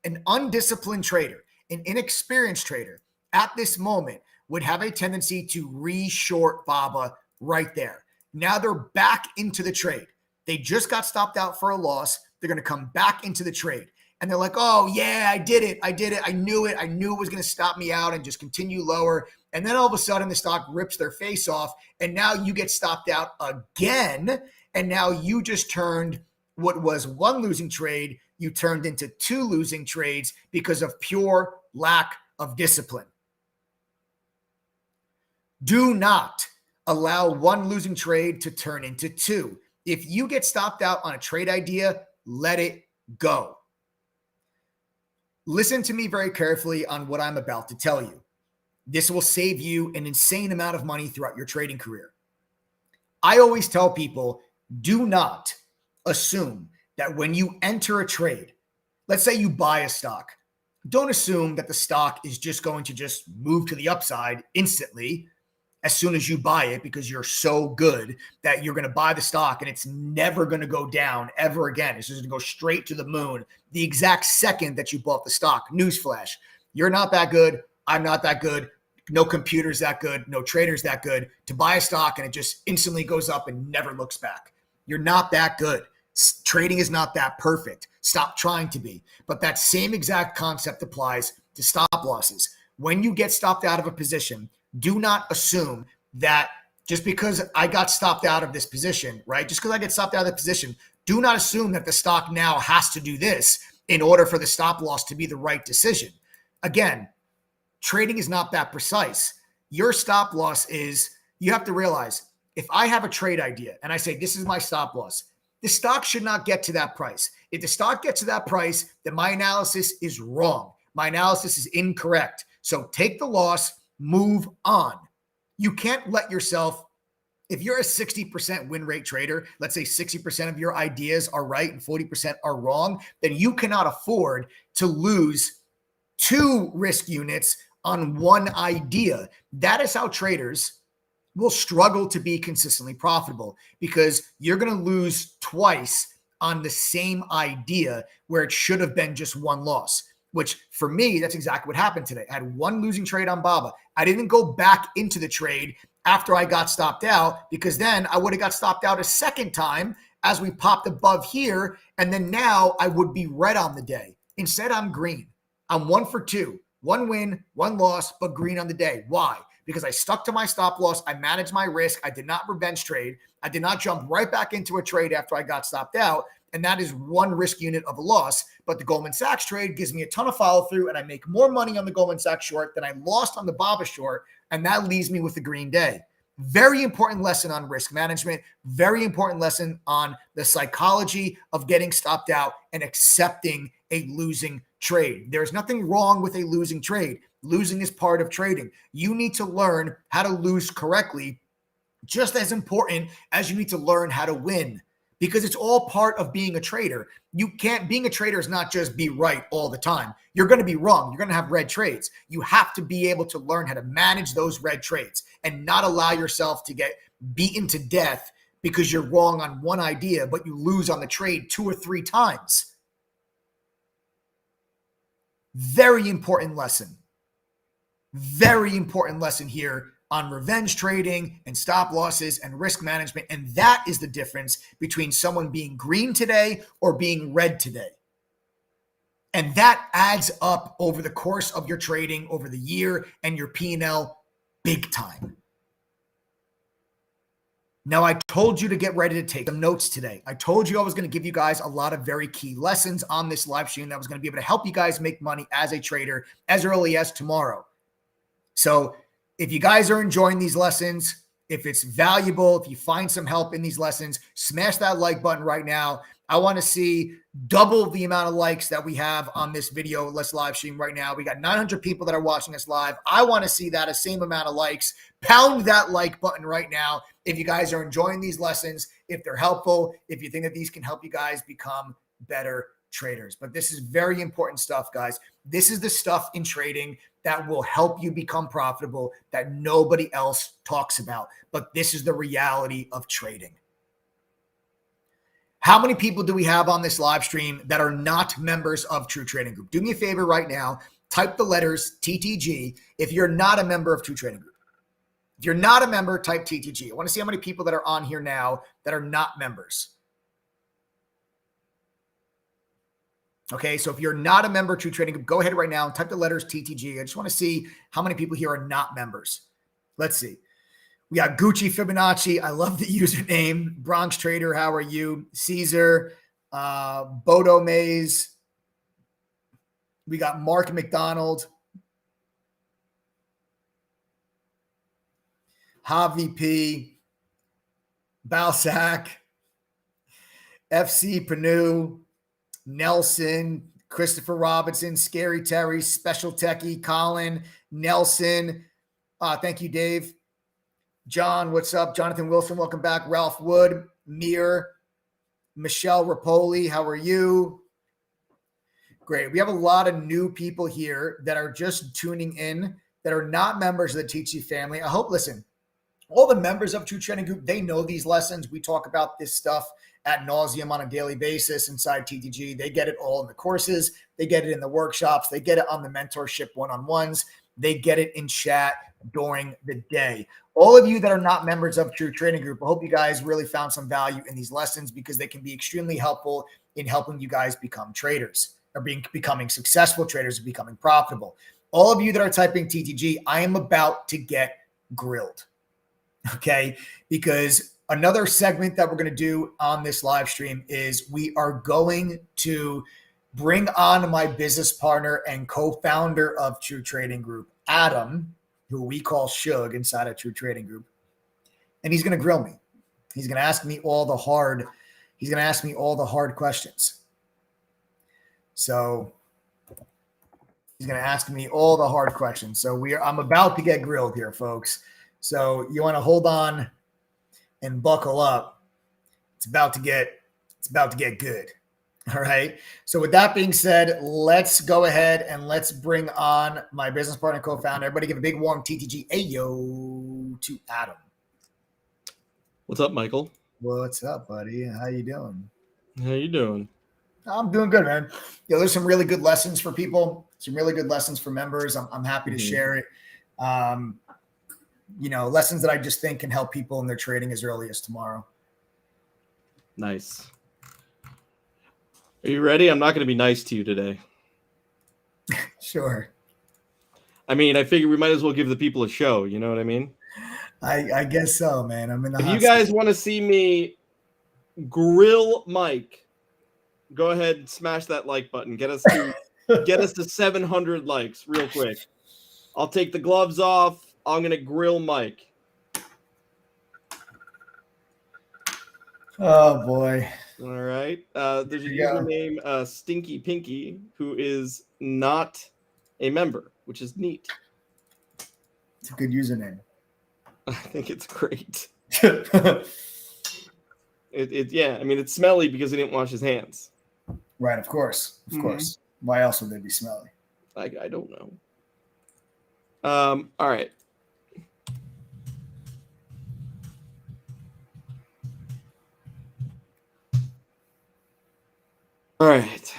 an undisciplined trader, an inexperienced trader at this moment would have a tendency to re-short BABA right there. Now they're back into the trade. They just got stopped out for a loss. They're going to come back into the trade. And they're like, oh, yeah, I did it. I knew it. I knew it was going to stop me out and just continue lower. And then all of a sudden the stock rips their face off. And now you get stopped out again. And now you just turned what was one losing trade, you turned into 2 losing trades because of pure lack of discipline. Do not allow one losing trade to turn into 2. If you get stopped out on a trade idea, let it go. Listen to me very carefully on what I'm about to tell you. This will save you an insane amount of money throughout your trading career. I always tell people, do not assume that when you enter a trade, let's say you buy a stock, don't assume that the stock is just going to just move to the upside instantly as soon as you buy it, because you're so good that you're going to buy the stock and it's never going to go down ever again. It's just going to go straight to the moon the exact second that you bought the stock. Newsflash, you're not that good. I'm not that good. No computer's that good. No trader's that good to buy a stock and it just instantly goes up and never looks back. You're not that good. Trading is not that perfect. Stop trying to be. But that same exact concept applies to stop losses. When you get stopped out of a position, do not assume that just because I got stopped out of this position, right? Just because I get stopped out of the position, do not assume that the stock now has to do this in order for the stop loss to be the right decision. Again, trading is not that precise. Your stop loss is, you have to realize, if I have a trade idea and I say, this is my stop loss, the stock should not get to that price. If the stock gets to that price, then my analysis is wrong. My analysis is incorrect. So take the loss, move on. You can't let yourself, if you're a 60% win rate trader, let's say 60% of your ideas are right and 40% are wrong, then you cannot afford to lose 2 risk units on one idea. That is how traders will struggle to be consistently profitable, because you're going to lose twice on the same idea where it should have been just one loss. Which for me, that's exactly what happened today. I had one losing trade on Baba. I didn't go back into the trade after I got stopped out, because then I would have got stopped out a second time as we popped above here. And then now I would be red on the day. Instead, I'm green. I'm 1 for 2, 1 win, 1 loss, but green on the day. Why? Because I stuck to my stop loss. I managed my risk. I did not revenge trade. I did not jump right back into a trade after I got stopped out. And that is 1 risk unit of a loss. But the Goldman Sachs trade gives me a ton of follow through, and I make more money on the Goldman Sachs short than I lost on the Baba short. And that leaves me with the green day. Very important lesson on risk management. Very important lesson on the psychology of getting stopped out and accepting a losing trade. There's nothing wrong with a losing trade. Losing is part of trading. You need to learn how to lose correctly, just as important as you need to learn how to win, because it's all part of being a trader. Being a trader is not just be right all the time. You're going to be wrong. You're going to have red trades. You have to be able to learn how to manage those red trades and not allow yourself to get beaten to death because you're wrong on one idea, but you lose on the trade 2 or 3 times. Very important lesson. Very important lesson here on revenge trading and stop losses and risk management. And that is the difference between someone being green today or being red today. And that adds up over the course of your trading over the year and your P&L big time. Now, I told you to get ready to take some notes today. I told you I was going to give you guys a lot of very key lessons on this live stream that was going to be able to help you guys make money as a trader as early as tomorrow. So if you guys are enjoying these lessons, if it's valuable, if you find some help in these lessons, smash that like button right now. I want to see double the amount of likes that we have on this video. Let's live stream right now. We got 900 people that are watching us live. I want to see that same amount of likes. Pound that like button right now if you guys are enjoying these lessons, if they're helpful, if you think that these can help you guys become better traders. But this is very important stuff, guys. This is the stuff in trading that will help you become profitable that nobody else talks about. But this is the reality of trading. How many people do we have on this live stream that are not members of True Trading Group? Do me a favor right now. Type the letters TTG if you're not a member of True Trading Group. If you're not a member, type TTG. I want to see how many people that are on here now that are not members. Okay, so if you're not a member of True Trading Group, go ahead right now and type the letters TTG. I just want to see how many people here are not members. Let's see. We got Gucci Fibonacci. I love the username. Bronx Trader, how are you? Caesar, Bodo Mays. We got Mark McDonald. Javi P. Balsac. FC Panu. Nelson, Christopher Robinson, Scary Terry, Special Techie, Colin, Nelson. Thank you, Dave. John, what's up? Jonathan Wilson, welcome back. Ralph Wood, Mir, Michelle Rapoli, how are you? Great. We have a lot of new people here that are just tuning in that are not members of the TTG family. I hope, listen, all the members of True Trading Group, they know these lessons. We talk about this stuff ad nauseum on a daily basis inside TTG. They get it all in the courses. They get it in the workshops. They get it on the mentorship one-on-ones. They get it in chat during the day. All of you that are not members of True Trading Group, I hope you guys really found some value in these lessons because they can be extremely helpful in helping you guys become traders or becoming successful traders and becoming profitable. All of you that are typing TTG, I am about to get grilled. Okay, because another segment that we're going to do on this live stream is we are going to bring on my business partner and co-founder of True Trading Group, Adam, who we call Shug inside of True Trading Group. And he's going to grill me. He's going to ask me all the hard questions. So he's going to ask me all the hard questions. So I'm about to get grilled here, folks. So you want to hold on and buckle up. It's about to get good. All right. So with that being said, let's go ahead and let's bring on my business partner, co-founder. Everybody give a big warm TTG ayo to Adam. What's up, Michael? What's up, buddy? How you doing? How you doing? I'm doing good, man. There's some really good lessons for people, some really good lessons for members. I'm happy to share it. Lessons that I just think can help people in their trading as early as tomorrow. Nice. Are you ready? I'm not going to be nice to you today. Sure. I mean, I figure we might as well give the people a show. You know what I mean? I guess so, man. I'm in the If hot you guys want to see me grill Mike, go ahead and smash that like button. Get us to 700 likes real quick. I'll take the gloves off. I'm going to grill Mike. Oh, boy. All right. There's a username, Stinky Pinky, who is not a member, which is neat. It's a good username. I think it's great. Yeah. I mean, it's smelly because he didn't wash his hands. Right. Of course. Of course. Why else would they be smelly? I don't know. All right. All right.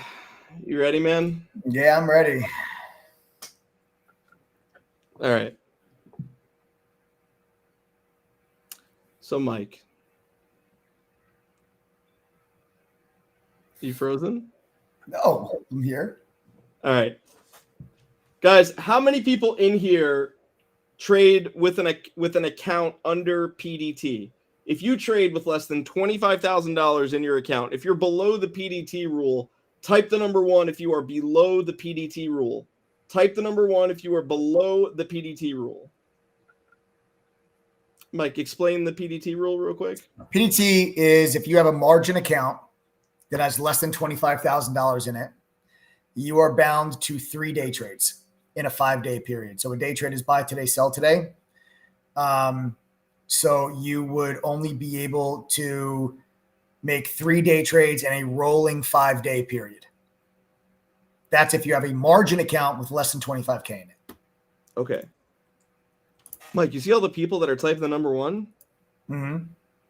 You ready, man? Yeah, I'm ready. All right. So, Mike. You frozen? No, I'm here. All right. Guys, how many people in here trade with an account under PDT? If you trade with less than $25,000 in your account, if you're below the PDT rule, type the number 1 if you are below the PDT rule. Type the number 1 if you are below the PDT rule. Mike, explain the PDT rule real quick. PDT is if you have a margin account that has less than $25,000 in it, you are bound to 3 day trades in a 5-day period. So a day trade is buy today, sell today. So you would only be able to make 3 day trades in a rolling 5-day period. That's if you have a margin account with less than 25K in it. Okay. Mike, you see all the people that are typing the number 1? Mm-hmm.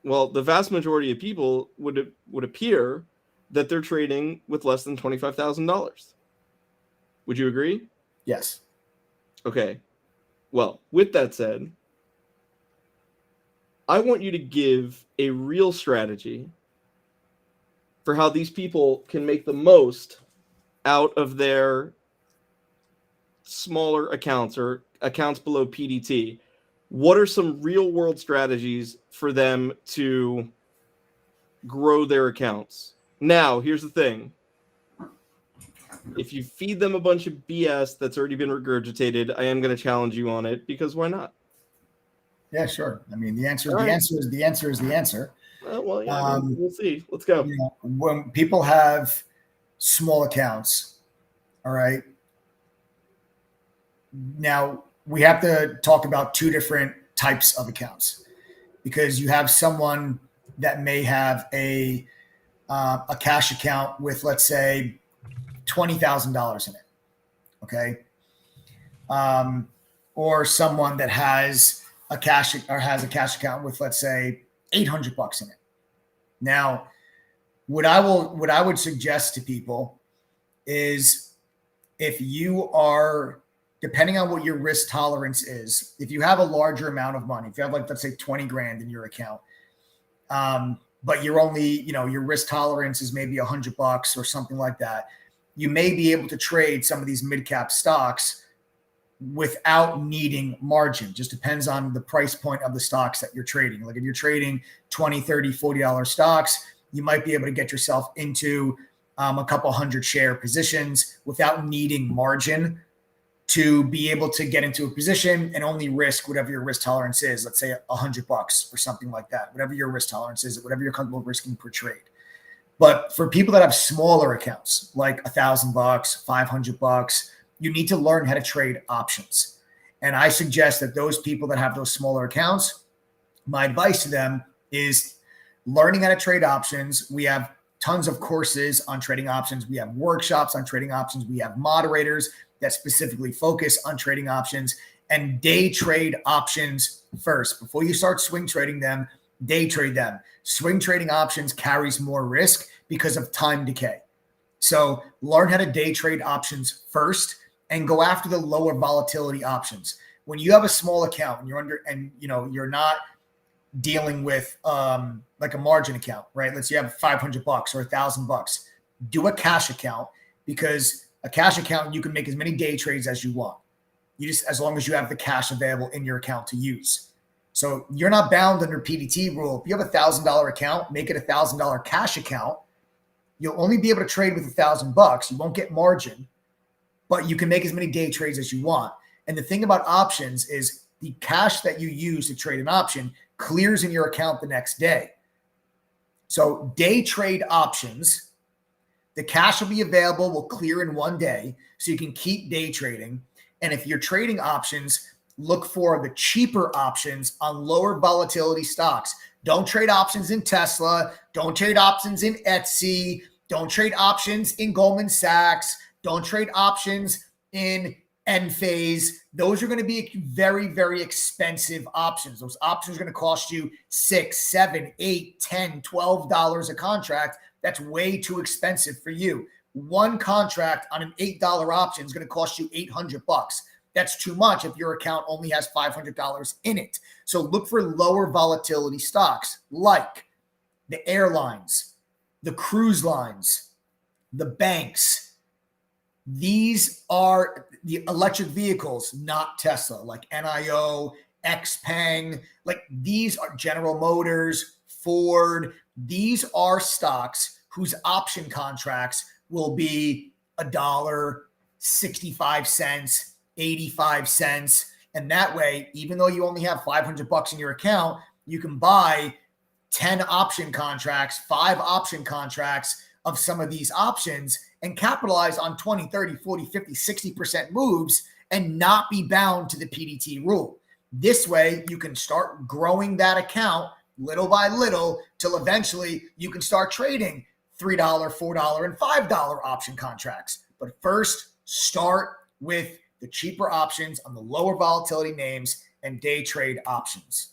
Well, the vast majority of people would appear that they're trading with less than $25,000. Would you agree? Yes. Okay. Well, with that said, I want you to give a real strategy for how these people can make the most out of their smaller accounts or accounts below PDT. What are some real world strategies for them to grow their accounts? Now, here's the thing. If you feed them a bunch of BS that's already been regurgitated, I am going to challenge you on it because why not? Yeah, sure. I mean, the answer All right. is the answer. Well, yeah, we'll see. Let's go. When people have small accounts, all right. Now we have to talk about 2 different types of accounts because you have someone that may have a cash account with, let's say, $20,000 in it. Okay. Or someone that has a cash account with, let's say, $800 in it. Now, what I would suggest to people is if you are, depending on what your risk tolerance is, if you have a larger amount of money, if you have like, let's say 20 grand in your account, but you're only, your risk tolerance is maybe $100 or something like that, you may be able to trade some of these mid-cap stocks without needing margin. Just depends on the price point of the stocks that you're trading. Like if you're trading $20, $30, $40 stocks, you might be able to get yourself into a couple hundred share positions without needing margin to be able to get into a position and only risk whatever your risk tolerance is. Let's say $100 or something like that, whatever your risk tolerance is, whatever you're comfortable risking per trade. But for people that have smaller accounts, like $1,000, $500, you need to learn how to trade options. And I suggest that those people that have those smaller accounts, my advice to them is learning how to trade options. We have tons of courses on trading options. We have workshops on trading options. We have moderators that specifically focus on trading options, and day trade options first. Before you start swing trading them, day trade them. Swing trading options carries more risk because of time decay. So learn how to day trade options first and go after the lower volatility options. When you have a small account and you're not dealing with like a margin account, right? Let's say you have $500 or $1,000. Do a cash account, because a cash account, you can make as many day trades as you want. As long as you have the cash available in your account to use. So you're not bound under PDT rule. If you have a $1,000 account, make it a $1,000 cash account. You'll only be able to trade with $1,000. You won't get margin, but you can make as many day trades as you want. And the thing about options is the cash that you use to trade an option clears in your account the next day. So day trade options, the cash will be available, will clear in one day, so you can keep day trading. And if you're trading options, look for the cheaper options on lower volatility stocks. Don't trade options in Tesla. Don't trade options in Etsy. Don't trade options in Goldman Sachs. Don't trade options in Enphase. Those are going to be very, very expensive options. Those options are going to cost you $6, $7, $8, $10, $12 a contract. That's way too expensive for you. One contract on an $8 option is going to cost you $800. That's too much if your account only has $500 in it. So look for lower volatility stocks like the airlines, the cruise lines, the banks. These are the electric vehicles, not Tesla, like NIO, XPeng. Like these are General Motors, Ford. These are stocks whose option contracts will be $1, 65 cents, 85 cents. And that way, even though you only have $500 in your account, you can buy 10 option contracts, 5 option contracts of some of these options and capitalize on 20, 30, 40, 50, 60% moves and not be bound to the PDT rule. This way, you can start growing that account little by little till eventually you can start trading $3, $4, and $5 option contracts. But first, start with the cheaper options on the lower volatility names and day trade options.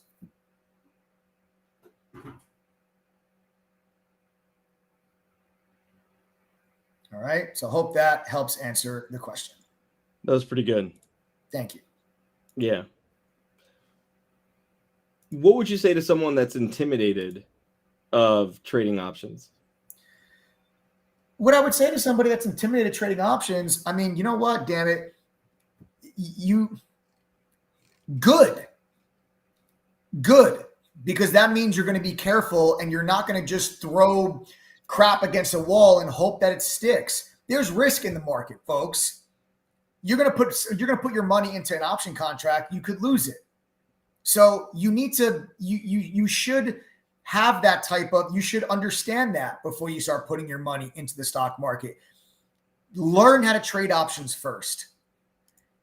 All right. So hope that helps answer the question. That was pretty good. Thank you. Yeah. What would you say to someone that's intimidated of trading options? What I would say to somebody that's intimidated trading options, I mean, you know what, damn it. Good. Because that means you're going to be careful and you're not going to just throw crap against a wall and hope that it sticks. There's risk in the market, folks. You're going to put your money into an option contract. You could lose it. So you need to, you should have that you should understand that before you start putting your money into the stock market. Learn how to trade options first.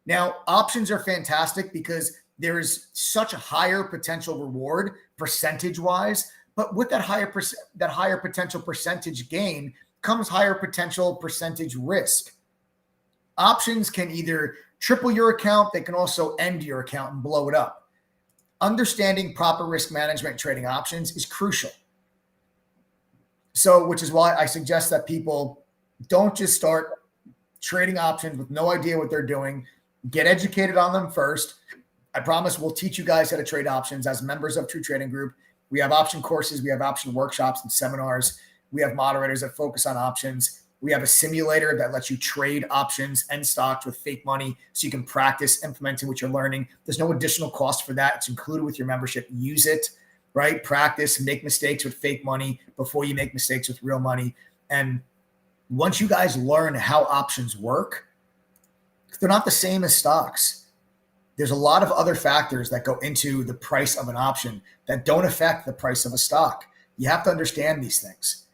Now, options are fantastic because there is such a higher potential reward percentage-wise, but with that higher potential percentage gain comes higher potential percentage risk. Options can either triple your account, they can also end your account and blow it up. Understanding proper risk management trading options is crucial. So, which is why I suggest that people don't just start trading options with no idea what they're doing. Get educated on them first. I promise we'll teach you guys how to trade options as members of True Trading Group. We have option courses. We have option workshops and seminars. We have moderators that focus on options. We have a simulator that lets you trade options and stocks with fake money so you can practice implementing what you're learning. There's no additional cost for that. It's included with your membership. Use it, right? Practice, make mistakes with fake money before you make mistakes with real money. And once you guys learn how options work, they're not the same as stocks. There's a lot of other factors that go into the price of an option that don't affect the price of a stock. You have to understand these things.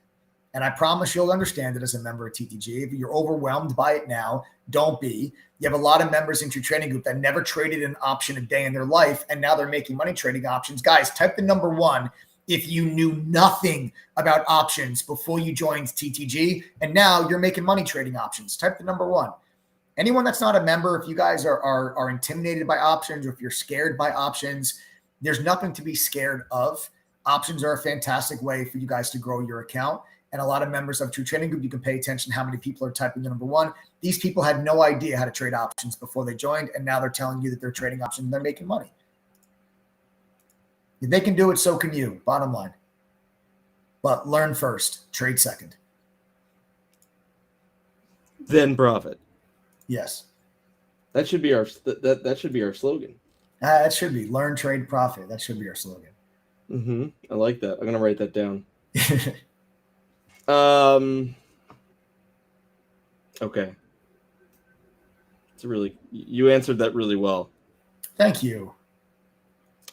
And I promise you'll understand it as a member of TTG. If you're overwhelmed by it now, don't be. You have a lot of members in your trading group that never traded an option a day in their life, and now they're making money trading options. Guys, type the number 1 if you knew nothing about options before you joined TTG, and now you're making money trading options. Type the number 1. Anyone that's not a member, if you guys are intimidated by options, or if you're scared by options, there's nothing to be scared of. Options are a fantastic way for you guys to grow your account. And a lot of members of True Trading Group, you can pay attention how many people are typing the number 1. These people had no idea how to trade options before they joined, and now they're telling you that they're trading options and they're making money. If they can do it, so can you, bottom line. But learn first, trade second. Then profit. Yes. That should be our that should be our slogan. That should be learn, trade, profit. That should be our slogan. I like that. I'm gonna write that down. Okay. You answered that really well. Thank you.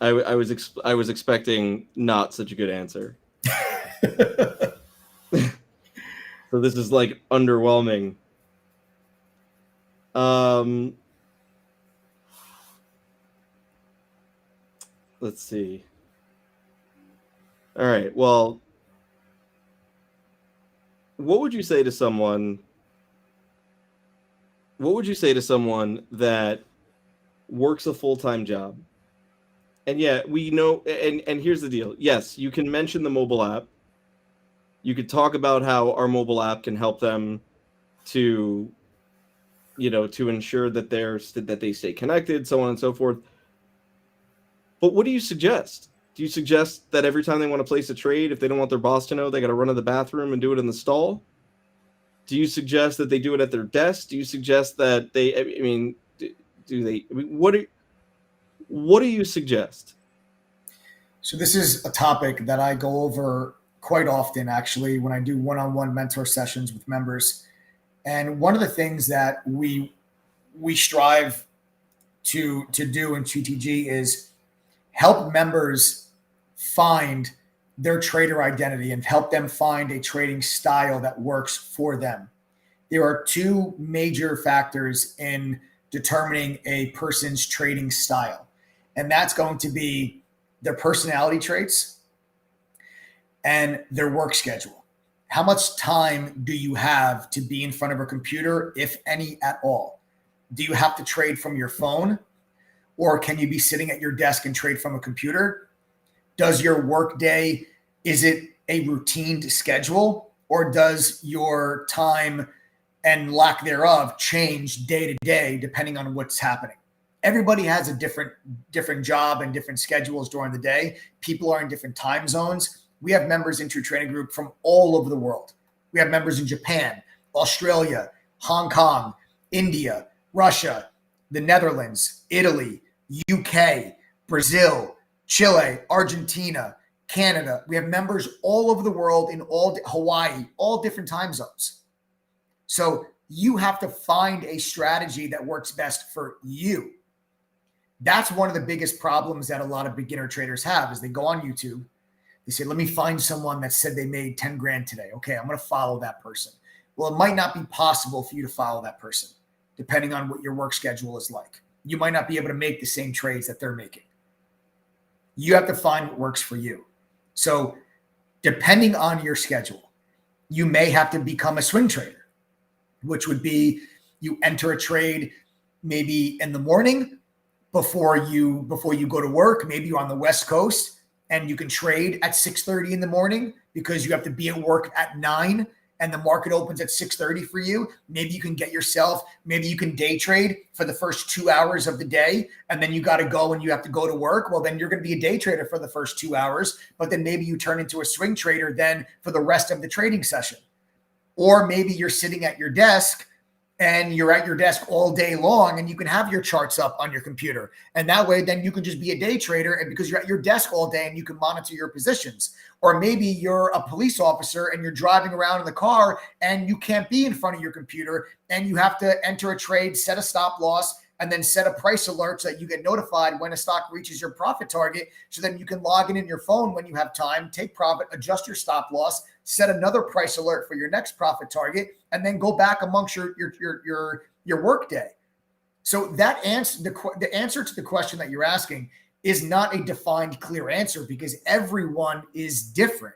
I was expecting not such a good answer. So this is like underwhelming. Let's see. All right. Well, what would you say to someone that works a full-time job? And yeah, we know, and here's the deal. Yes, you can mention the mobile app. You could talk about how our mobile app can help them to ensure that they stay connected, so on and so forth. But what do you suggest? Do you suggest that every time they want to place a trade, if they don't want their boss to know, they got to run to the bathroom and do it in the stall? Do you suggest that they do it at their desk? Do you suggest that what do you suggest? So this is a topic that I go over quite often, actually, when I do one-on-one mentor sessions with members. And one of the things that we strive to do in TTG is help members find their trader identity and help them find a trading style that works for them. There are 2 major factors in determining a person's trading style, and that's going to be their personality traits and their work schedule. How much time do you have to be in front of a computer, if any at all? Do you have to trade from your phone, or can you be sitting at your desk and trade from a computer? Does your work day, is it a routine schedule, or does your time and lack thereof change day to day depending on what's happening? Everybody has a different job and different schedules during the day. People are in different time zones. We have members in True Trading Group from all over the world. We have members in Japan, Australia, Hong Kong, India, Russia, the Netherlands, Italy, UK, Brazil, Chile, Argentina, Canada. We have members all over the world, in Hawaii, all different time zones. So you have to find a strategy that works best for you. That's one of the biggest problems that a lot of beginner traders have, is they go on YouTube. They say, let me find someone that said they made 10 grand today. Okay, I'm going to follow that person. Well, it might not be possible for you to follow that person, depending on what your work schedule is like. You might not be able to make the same trades that they're making. You have to find what works for you. So depending on your schedule, you may have to become a swing trader, which would be you enter a trade maybe in the morning before you go to work. Maybe you're on the West Coast and you can trade at 6:30 in the morning because you have to be at work at 9 and the market opens at 6:30 for you. Maybe you can maybe you can day trade for the first 2 hours of the day, and then you got to go and you have to go to work. Well, then you're going to be a day trader for the first 2 hours, but then maybe you turn into a swing trader then for the rest of the trading session. Or maybe you're sitting at your desk and you're at your desk all day long and you can have your charts up on your computer. And that way, then you can just be a day trader, and because you're at your desk all day and you can monitor your positions. Or maybe you're a police officer and you're driving around in the car and you can't be in front of your computer and you have to enter a trade, set a stop loss, and then set a price alert so that you get notified when a stock reaches your profit target. So then you can log in your phone when you have time, take profit, adjust your stop loss, set another price alert for your next profit target, and then go back amongst your work day. So that answer, the answer to the question that you're asking is not a defined, clear answer because everyone is different.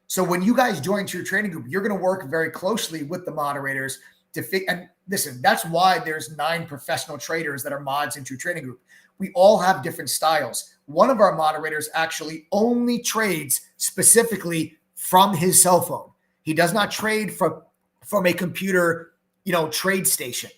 So when you guys join True Trading Group, you're going to work very closely with the moderators to and listen, that's why there's 9 professional traders that are mods in True Trading Group. We all have different styles. One of our moderators actually only trades specifically from his cell phone. He does not trade from a computer, trade station.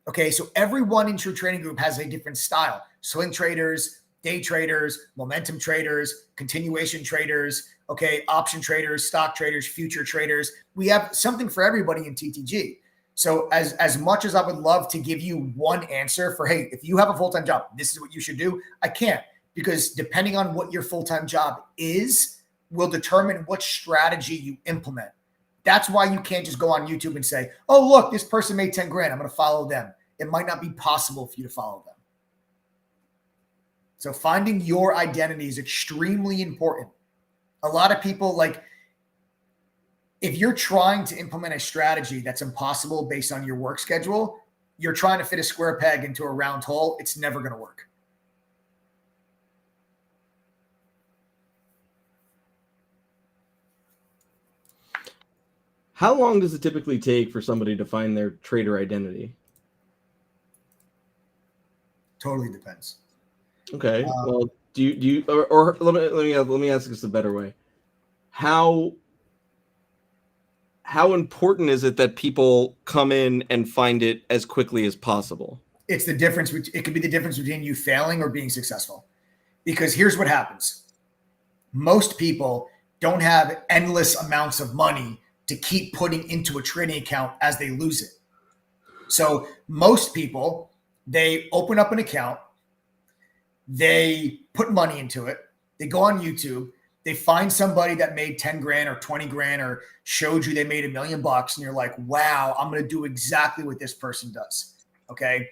Okay, so everyone in True Trading Group has a different style. Swing traders, day traders, momentum traders, continuation traders, okay, option traders, stock traders, future traders. We have something for everybody in TTG. So as much as I would love to give you one answer for, hey, if you have a full-time job, this is what you should do, I can't, because depending on what your full-time job is will determine what strategy you implement. That's why you can't just go on YouTube and say, oh, look, this person made 10 grand. I'm going to follow them. It might not be possible for you to follow them. So finding your identity is extremely important. A lot of people, like, if you're trying to implement a strategy that's impossible based on your work schedule, you're trying to fit a square peg into a round hole. It's never going to work. How long does it typically take for somebody to find their trader identity? Totally depends. Okay. Well, do you or let me ask this a better way. How important is it that people come in and find it as quickly as possible? It's the difference. It could be the difference between you failing or being successful. Because here's what happens. Most people don't have endless amounts of money to keep putting into a trading account as they lose it. So most people, they open up an account, they put money into it, they go on YouTube, they find somebody that made 10 grand or 20 grand or showed you they made $1 million, and you're like, wow, I'm going to do exactly what this person does. Okay.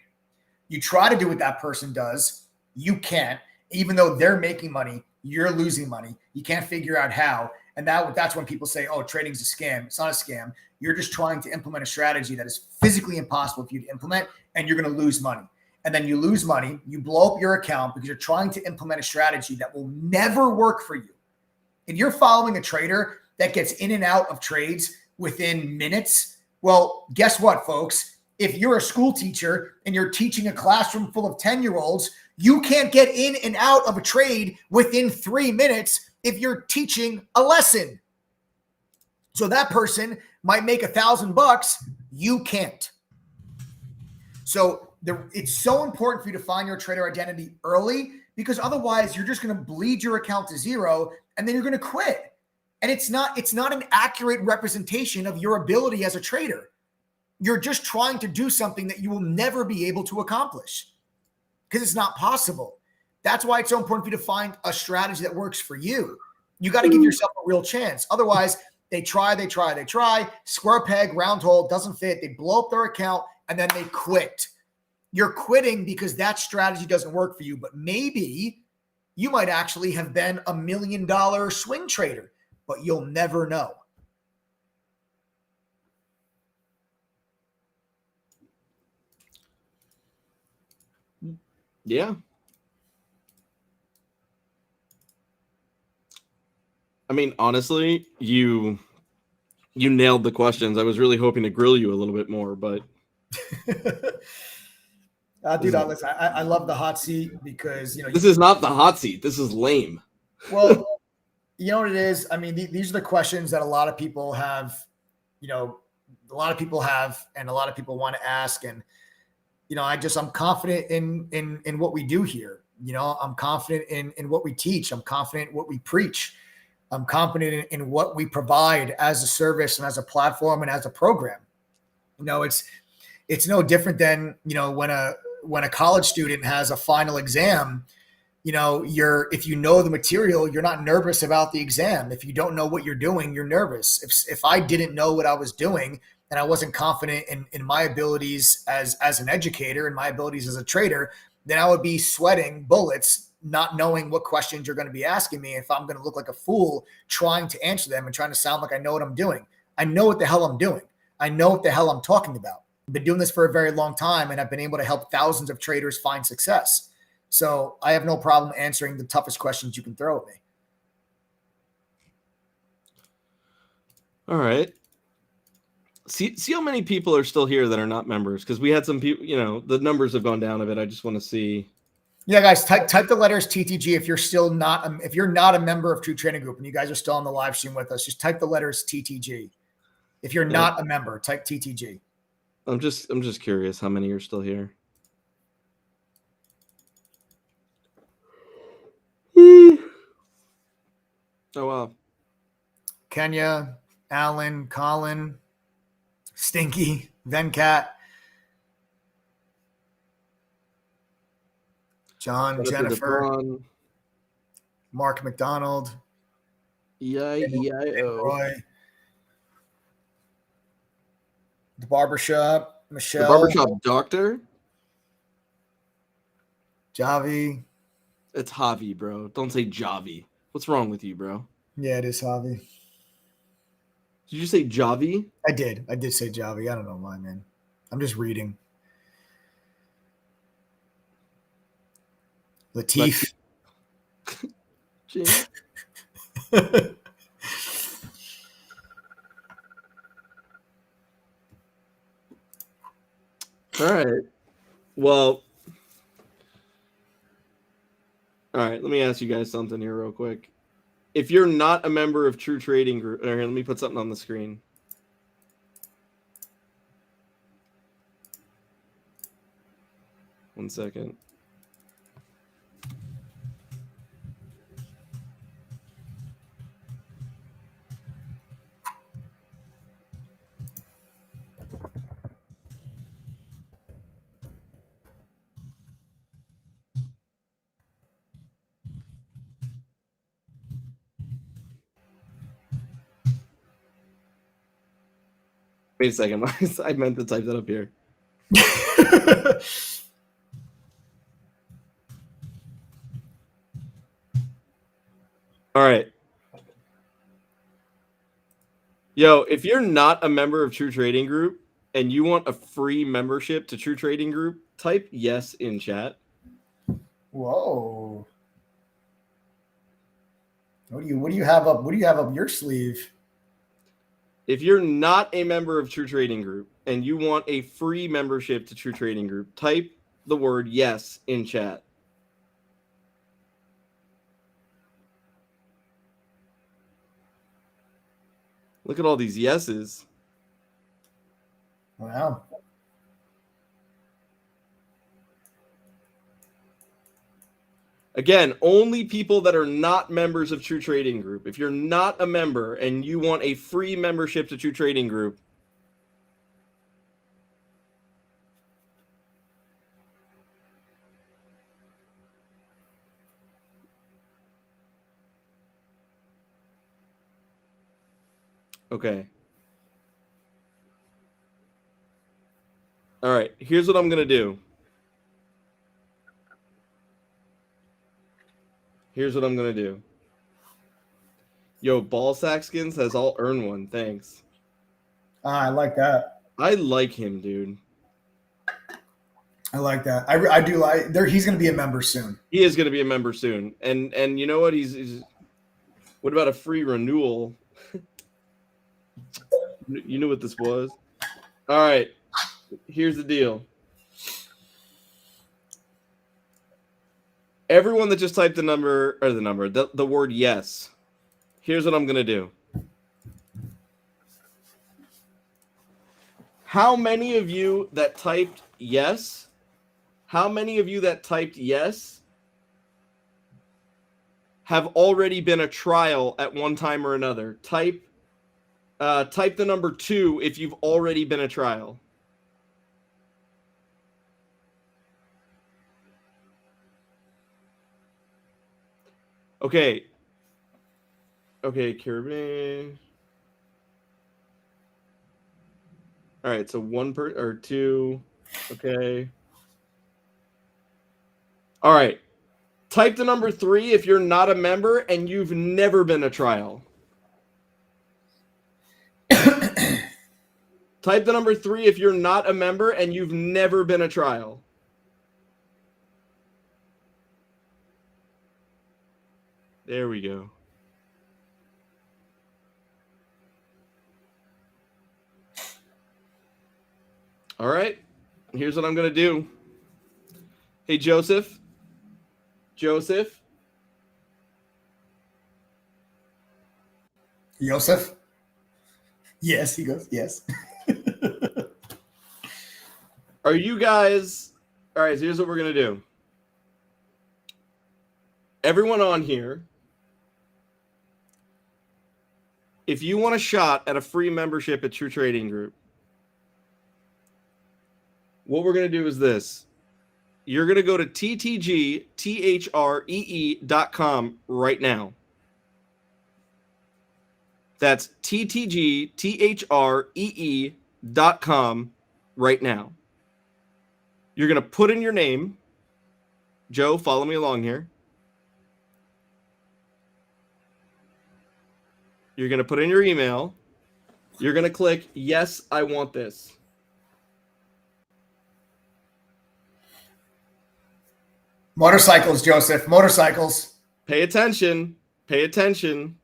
You try to do what that person does. You can't, even though they're making money, you're losing money. You can't figure out how. And that's when people say, oh, trading's a scam. It's not a scam. You're just trying to implement a strategy that is physically impossible for you to implement, and you're going to lose money. And then you lose money. You blow up your account because you're trying to implement a strategy that will never work for you. If you're following a trader that gets in and out of trades within minutes, well, guess what, folks? If you're a school teacher and you're teaching a classroom full of 10-year-olds, you can't get in and out of a trade within 3 minutes if you're teaching a lesson. So that person might make $1,000. You can't. So it's so important for you to find your trader identity early, because otherwise you're just going to bleed your account to zero and then you're going to quit. And it's not an accurate representation of your ability as a trader. You're just trying to do something that you will never be able to accomplish because it's not possible. That's why it's so important for you to find a strategy that works for you. You got to give yourself a real chance. Otherwise, they try, square peg, round hole, doesn't fit. They blow up their account and then they quit. You're quitting because that strategy doesn't work for you, but maybe you might actually have been $1 million swing trader, but you'll never know. Yeah. I mean, honestly, you nailed the questions. I was really hoping to grill you a little bit more, but Dude, listen, I love the hot seat because, this is not the hot seat. This is lame. Well, you know what it is? I mean, these are the questions that a lot of people have, and a lot of people want to ask. And, I'm confident in what we do here. I'm confident in what we teach. I'm confident in what we preach. I'm confident in what we provide as a service and as a platform and as a program. It's no different than, when a college student has a final exam, if you know the material, you're not nervous about the exam. If you don't know what you're doing, you're nervous. If I didn't know what I was doing, and I wasn't confident in my abilities as an educator and my abilities as a trader, then I would be sweating bullets, not knowing what questions you're going to be asking me if I'm going to look like a fool trying to answer them and trying to sound like I know what I'm doing. I know what the hell I'm doing. I know what the hell I'm talking about. I've been doing this for a very long time, and I've been able to help thousands of traders find success. So I have no problem answering the toughest questions you can throw at me. All right. See how many people are still here that are not members, because we had some people, the numbers have gone down a bit. I just want to see. Yeah, guys, type the letters TTG if you're still not if you're not a member of True Trading Group and you guys are still on the live stream with us. Just type the letters TTG. If you're not a member, type TTG. I'm just curious how many are still here. Oh wow. Kenya, Alan, Colin, Stinky, Venkat, John, Jennifer, Mark McDonald, Roy, the barbershop, Michelle, the barbershop doctor, Javi. It's Javi, bro. Don't say Javi. What's wrong with you, bro? Yeah, it is Javi. Did you say Javi? I did say Javi. I don't know why, man. I'm just reading. Latif. James. All right. Well, all right. Let me ask you guys something here real quick. If you're not a member of True Trading Group, here, let me put something on the screen. One second. Wait a second. I meant to type that up here. All right. Yo, if you're not a member of True Trading Group and you want a free membership to True Trading Group, type yes in chat. Whoa. What do you have up? What do you have up your sleeve? If you're not a member of True Trading Group and you want a free membership to True Trading Group, type the word yes in chat. Look at all these yeses. Wow. Again, only people that are not members of True Trading Group. If you're not a member and you want a free membership to True Trading Group, okay. All right, here's what I'm going to do. Here's what I'm going to do. Yo, Ball Sack-Skins has all earned one. Thanks. I like that. I like him, dude. I like that. I do like there. He's going to be a member soon. He is going to be a member soon. And you know what? He's what about a free renewal? You knew what this was. All right. Here's the deal. Everyone that just typed the word yes. Here's what I'm going to do. How many of you that typed yes? How many of you that typed yes have already been a trial at one time or another? Type the number 2 if you've already been a trial. Okay, Kirby. All right, so one or two. Okay. All right. Type the number 3 if you're not a member and you've never been a trial. Type the number 3 if you're not a member and you've never been a trial. There we go. All right. Here's what I'm going to do. Hey, Joseph. Joseph. Joseph? Yes, he goes, yes. Are you guys... All right, so here's what we're going to do. Everyone on here, if you want a shot at a free membership at True Trading Group, what we're going to do is this. You're going to go to ttgthree.com right now. That's ttgthree.com right now. You're going to put in your name. Joe, follow me along here. You're going to put in your email. You're going to click, yes, I want this. Motorcycles, Joseph, motorcycles. Pay attention. Pay attention.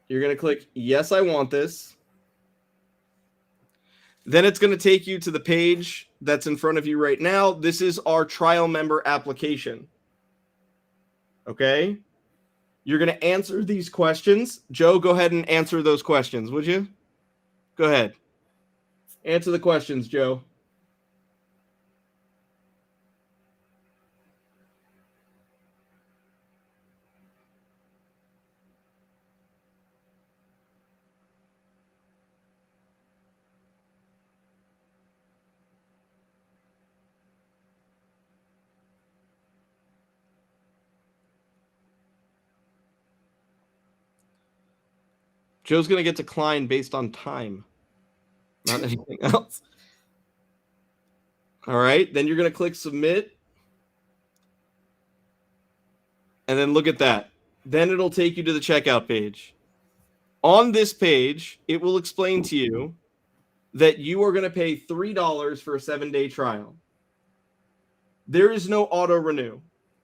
You're going to click, yes, I want this. Then it's going to take you to the page that's in front of you right now. This is our trial member application. Okay? You're going to answer these questions. Joe, go ahead and answer those questions, would you? Go ahead. Answer the questions, Joe. Joe's going to get declined based on time, not anything else. All right. Then you're going to click submit. And then look at that. Then it'll take you to the checkout page. On this page, it will explain to you that you are going to pay $3 for a 7-day trial. There is no auto renew.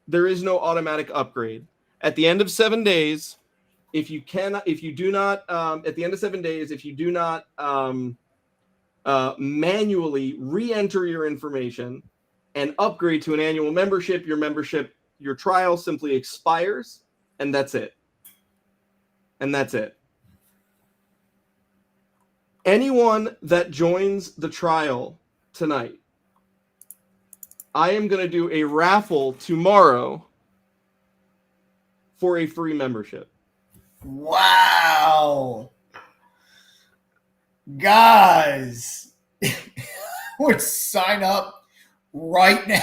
There is no automatic upgrade. At the end of 7 days, if you do not manually re-enter your information and upgrade to an annual membership, your trial simply expires, and that's it. And that's it. Anyone that joins the trial tonight, I am going to do a raffle tomorrow for a free membership. Wow. Guys, would sign up right now.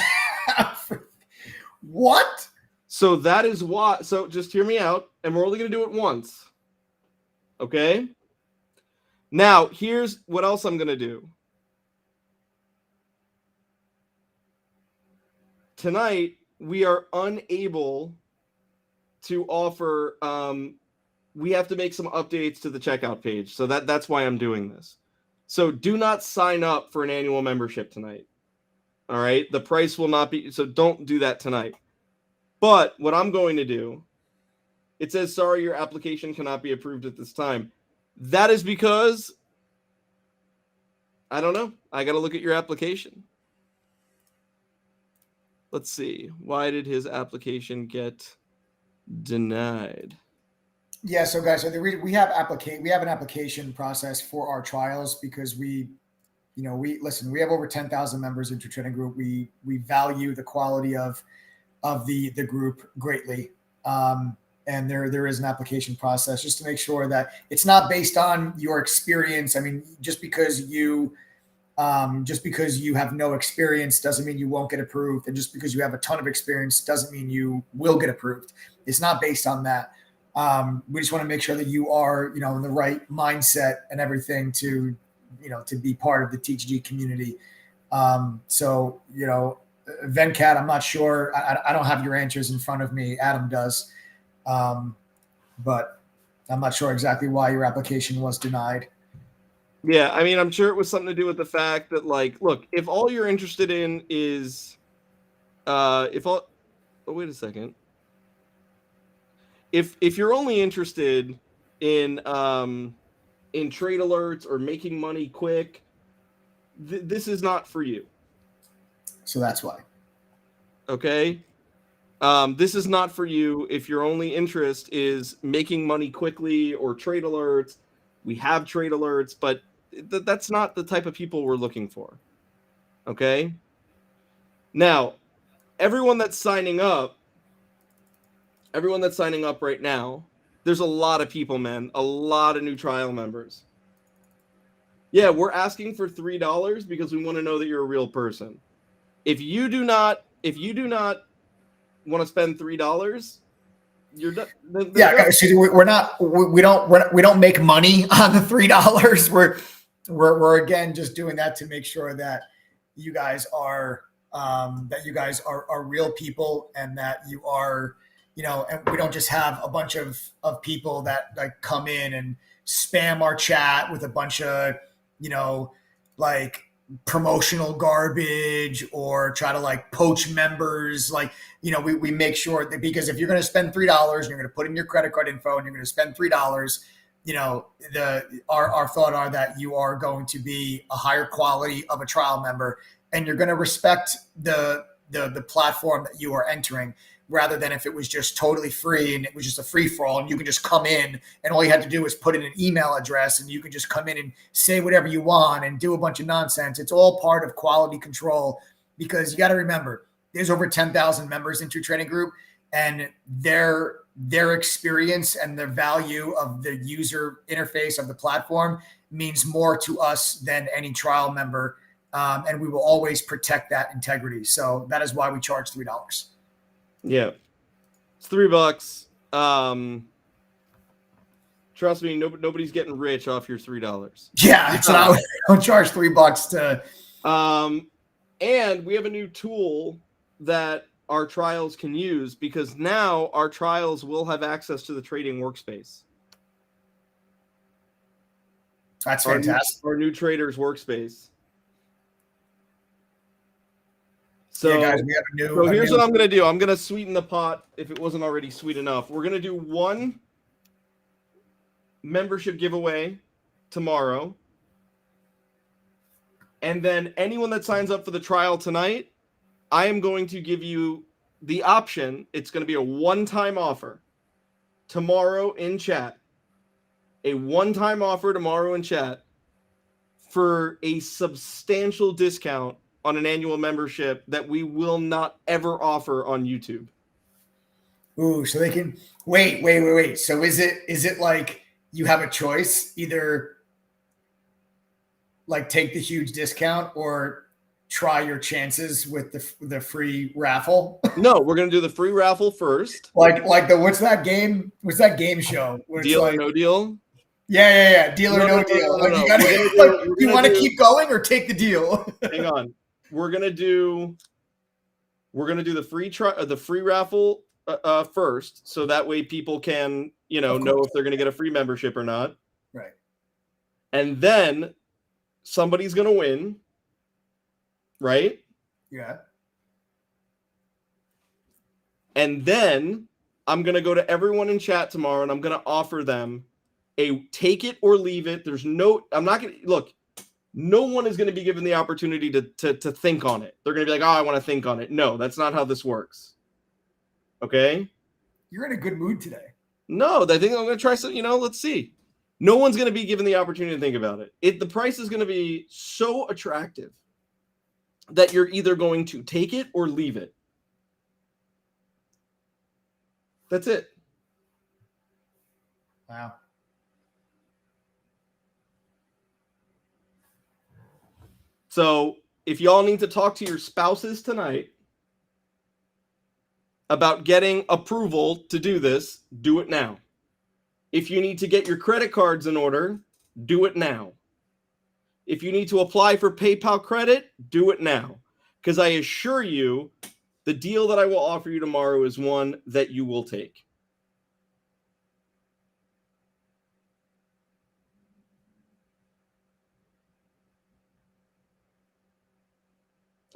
What? So that is why. So just hear me out, and we're only going to do it once. Okay? Now, here's what else I'm going to do. Tonight, we are unable to offer, we have to make some updates to the checkout page. So that's why I'm doing this. So do not sign up for an annual membership tonight. All right? The price will not be, so don't do that tonight. But what I'm going to do, it says, sorry, your application cannot be approved at this time. That is because, I don't know. I got to look at your application. Let's see. Why did his application get denied? Yeah, so guys, so we have an application process for our trials because we have over 10,000 members in True Trading Group. We value the quality of the group greatly. And there is an application process just to make sure that it's not based on your experience. I mean, just because you have no experience doesn't mean you won't get approved. And just because you have a ton of experience doesn't mean you will get approved. It's not based on that. We just want to make sure that you are, you know, in the right mindset and everything to, you know, to be part of the TTG community. So, you know, Venkat, I'm not sure. I don't have your answers in front of me. Adam does. But I'm not sure exactly why your application was denied. Yeah, I mean, I'm sure it was something to do with the fact that, like, look, if all you're interested in is, if all, oh, wait a second. If you're only interested in trade alerts or making money quick, this is not for you. So that's why. Okay. This is not for you if your only interest is making money quickly or trade alerts. We have trade alerts, but that's not the type of people we're looking for. Okay. Now, everyone that's signing up right now, there's a lot of people, man, a lot of new trial members. Yeah, we're asking for $3 because we want to know that you're a real person. If you do not want to spend $3, you're done. Yeah, excuse me, we don't make money on the $3. We're again just doing that to make sure that you guys are real people, and that you are, you know, and we don't just have a bunch of people that like come in and spam our chat with a bunch of, you know, like promotional garbage, or try to like poach members. Like, you know, we make sure that, because if you're going to spend $3 and you're going to put in your credit card info and you're going to spend $3, you know, our thought are that you are going to be a higher quality of a trial member, and you're going to respect the platform that you are entering, rather than if it was just totally free and it was just a free for all and you can just come in and all you had to do is put in an email address and you can just come in and say whatever you want and do a bunch of nonsense. It's all part of quality control, because you got to remember, there's over 10,000 members in True Trading Group, and their experience and the value of the user interface of the platform means more to us than any trial member. And we will always protect that integrity. So that is why we charge $3. Yeah, it's $3. Trust me, nobody's getting rich off your $3. Yeah, it's not. Don't charge $3 to. And we have a new tool that our trials can use, because now our trials will have access to the trading workspace. That's fantastic. Our new traders workspace. So, yeah, guys, we have a new. So here's what I'm going to do. I'm going to sweeten the pot if it wasn't already sweet enough. We're going to do one membership giveaway tomorrow. And then anyone that signs up for the trial tonight, I am going to give you the option. It's going to be a one-time offer tomorrow in chat. A one-time offer tomorrow in chat for a substantial discount on an annual membership that we will not ever offer on YouTube. Ooh, so they can wait. So is it like you have a choice, either like take the huge discount or try your chances with the free raffle? No, we're gonna do the free raffle first. like what's that game? What's that game show? Deal or no deal? Yeah. Deal or no deal. Do you want to keep going or take the deal? Hang on. We're gonna do the free raffle first, so that way people can know if they're gonna get a free membership or not. Right. And then somebody's gonna win, right? Yeah. And then I'm gonna go to everyone in chat tomorrow and I'm gonna offer them a take it or leave it. I'm not gonna look. No one is going to be given the opportunity to think on it. They're going to be like, oh, I want to think on it. No, that's not how this works. Okay? You're in a good mood today. No, I think I'm going to try some, let's see. No one's going to be given the opportunity to think about it. The price is going to be so attractive that you're either going to take it or leave it. That's it. Wow. So if y'all need to talk to your spouses tonight about getting approval to do this, do it now. If you need to get your credit cards in order, do it now. If you need to apply for PayPal credit, do it now. Because I assure you, the deal that I will offer you tomorrow is one that you will take.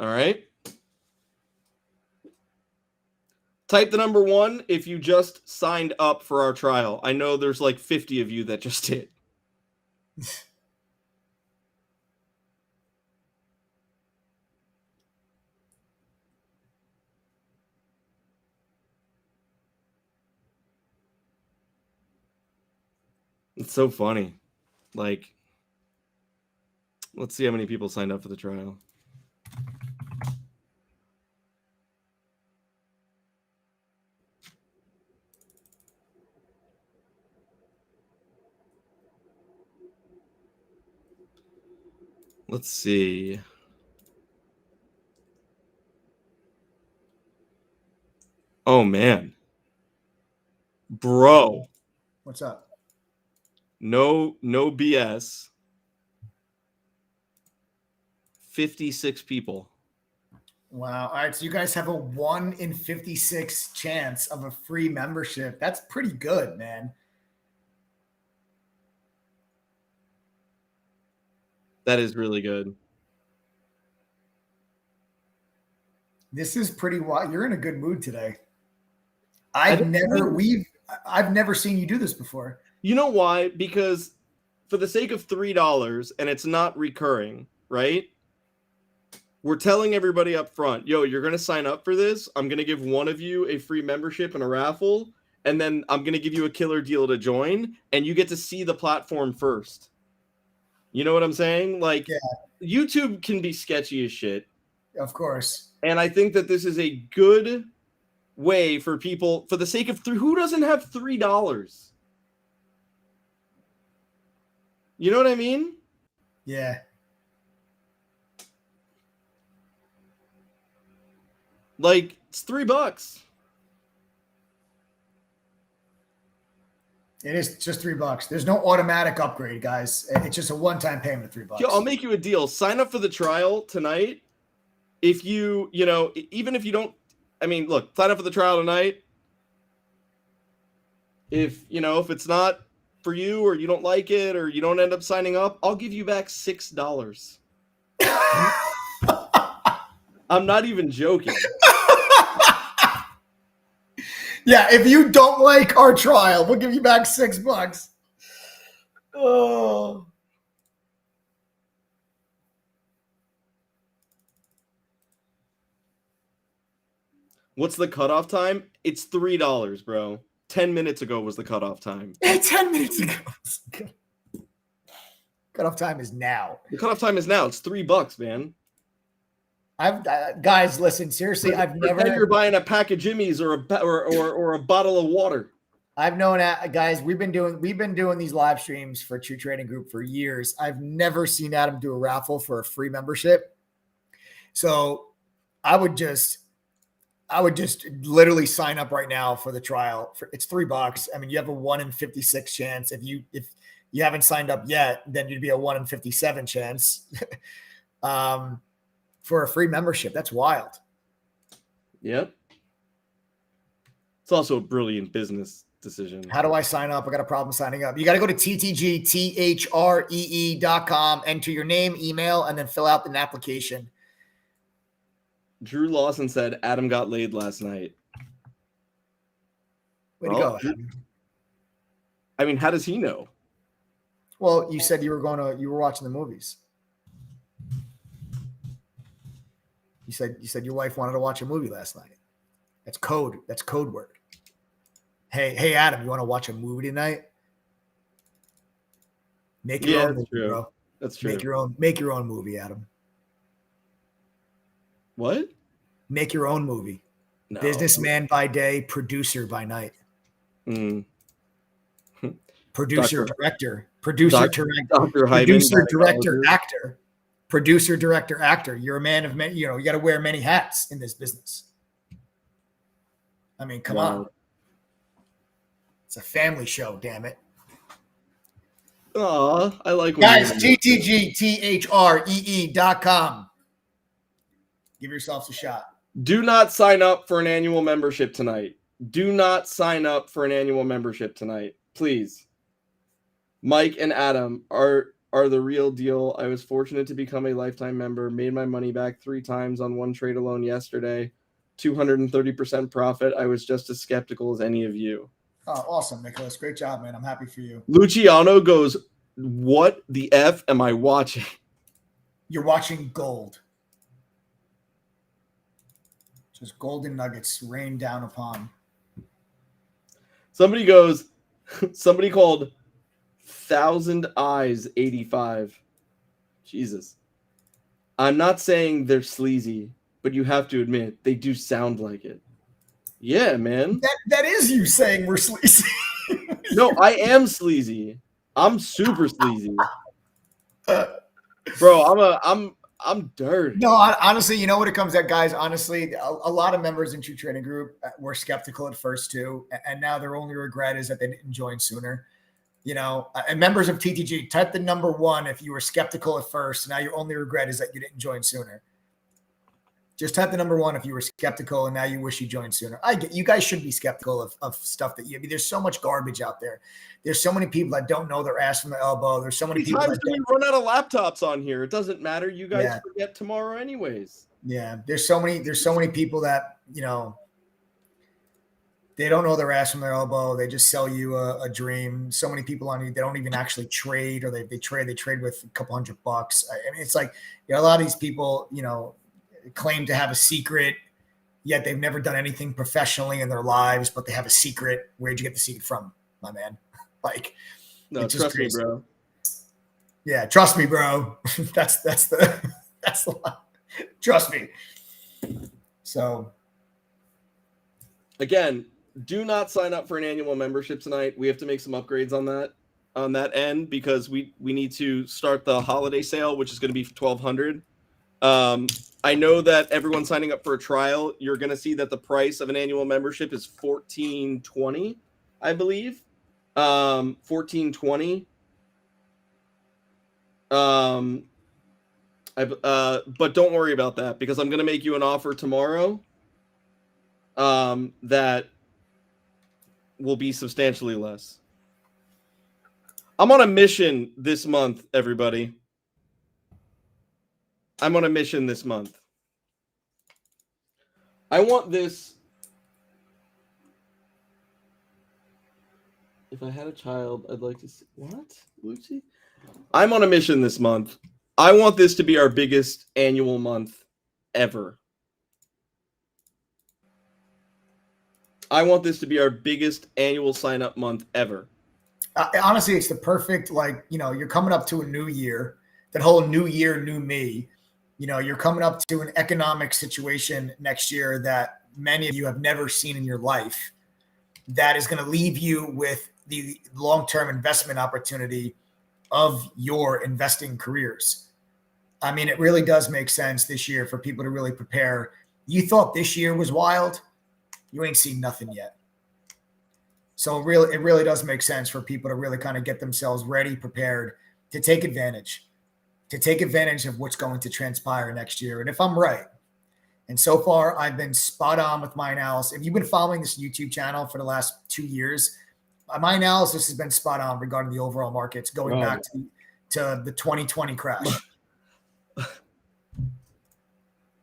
All right. Type the number 1 if you just signed up for our trial. I know there's like 50 of you that just did. It's so funny. Like, let's see how many people signed up for the trial. Let's see. Oh, man. Bro. What's up? No BS. 56 people. Wow. All right. So you guys have a 1 in 56 chance of a free membership. That's pretty good, man. That is really good. This is pretty wild. You're in a good mood today. I've never seen you do this before. You know why? Because for the sake of $3 and it's not recurring, right? We're telling everybody up front, yo, you're going to sign up for this. I'm going to give one of you a free membership and a raffle. And then I'm going to give you a killer deal to join. And you get to see the platform first. You know what I'm saying? Like, yeah. YouTube can be sketchy as shit. Of course. And I think that this is a good way for people, for the sake of who doesn't have $3? You know what I mean? Yeah. Like, it's $3. It is just $3. There's no automatic upgrade, guys. It's just a one-time payment of $3. Yo, I'll make you a deal. Sign up for the trial tonight. If you know, even if you don't, I mean, look, sign up for the trial tonight. If it's not for you or you don't like it or you don't end up signing up, I'll give you back $6. I'm not even joking. Yeah, if you don't like our trial, we'll give you back $6. Oh. What's the cutoff time? It's $3, bro. 10 minutes ago was the cutoff time. 10 minutes ago. Cutoff time is now. The cutoff time is now. It's $3, man. Guys, listen, seriously, I've never. You're buying a pack of Jimmy's or a bottle of water. I've known, guys. We've been doing these live streams for True Trading Group for years. I've never seen Adam do a raffle for a free membership. So I would just literally sign up right now for the trial. It's $3. I mean, you have a 1 in 56 chance. If you haven't signed up yet, then you'd be a 1 in 57 chance. For a free membership. That's wild. Yep. It's also a brilliant business decision. How do I sign up? I got a problem signing up. You got to go to ttgthree.com, enter your name, email, and then fill out an application. Drew Lawson said Adam got laid last night. Way to go, Adam. I mean, how does he know? Well, you said you were watching the movies. You said your wife wanted to watch a movie last night. That's code. That's code word. Hey, Adam, you want to watch a movie tonight? Make your own movie, bro. That's true. Make your own movie, Adam. What? Make your own movie. No. Businessman by day, producer by night. Producer, director, actor. Producer, director, actor. You're a man of many, you got to wear many hats in this business. I mean, come on. It's a family show, damn it. Aw, I like when Guys, you TTGTHREE.com. Give yourselves a shot. do not sign up for an annual membership tonight. Do not sign up for an annual membership tonight, please. Mike and Adam are the real deal. I was fortunate to become a lifetime member. Made my money back 3 times on one trade alone yesterday. 230% profit. I was just as skeptical as any of you. Oh, awesome, Nicholas. Great job, man. I'm happy for you. Luciano goes, what the F am I watching? You're watching gold. Just golden nuggets rain down upon. Somebody called Thousand Eyes 85. Jesus. I'm not saying they're sleazy, but you have to admit they do sound like it. Yeah, man. That is you saying we're sleazy. No, I am sleazy. I'm super sleazy. Bro, I'm dirty. No, honestly, you know what it comes at, guys? Honestly, a lot of members in True Trading Group were skeptical at first too, and now their only regret is that they didn't join sooner. You know, and members of TTG, type the number 1 if you were skeptical at first. Now your only regret is that you didn't join sooner. Just type the number 1 if you were skeptical and now you wish you joined sooner. I get you guys should be skeptical of stuff that I mean, there's so much garbage out there. There's so many people that don't know their ass from their elbow. There's so many people times do we run out of laptops on here? It doesn't matter. You guys forget tomorrow anyways. Yeah, there's so many people that, you know, they don't know their ass from their elbow. They just sell you a dream. So many people on you, they don't even actually trade, or they trade with a couple $100. I mean, it's like, you know, a lot of these people, you know, claim to have a secret, yet they've never done anything professionally in their lives, but they have a secret. Where'd you get the secret from, my man? Like, no, trust me, bro. Yeah, trust me, bro. that's the line. Trust me. So again, do not sign up for an annual membership tonight. We have to make some upgrades on that end, because we need to start the holiday sale, which is going to be $1,200. I know that everyone signing up for a trial, you're going to see that the price of an annual membership is $14.20, I believe. $14.20. But don't worry about that, because I'm going to make you an offer tomorrow that will be substantially less. I'm on a mission this month, everybody. I'm on a mission this month. I want this. If I had a child, I'd like to see. What, Lucy? I'm on a mission this month. I want this to be our biggest annual month ever. I want this to be our biggest annual sign-up month ever. Honestly, it's the perfect, like, you know, you're coming up to a new year, that whole new year, new me. You know, you're coming up to an economic situation next year that many of you have never seen in your life, that is going to leave you with the long-term investment opportunity of your investing careers. I mean, it really does make sense this year for people to really prepare. You thought this year was wild. You ain't seen nothing yet. So it really does make sense for people to really kind of get themselves ready, prepared to take advantage of what's going to transpire next year. And if I'm right, and so far I've been spot on with my analysis. If you've been following this YouTube channel for the last 2 years, my analysis has been spot on regarding the overall markets going back to the 2020 crash.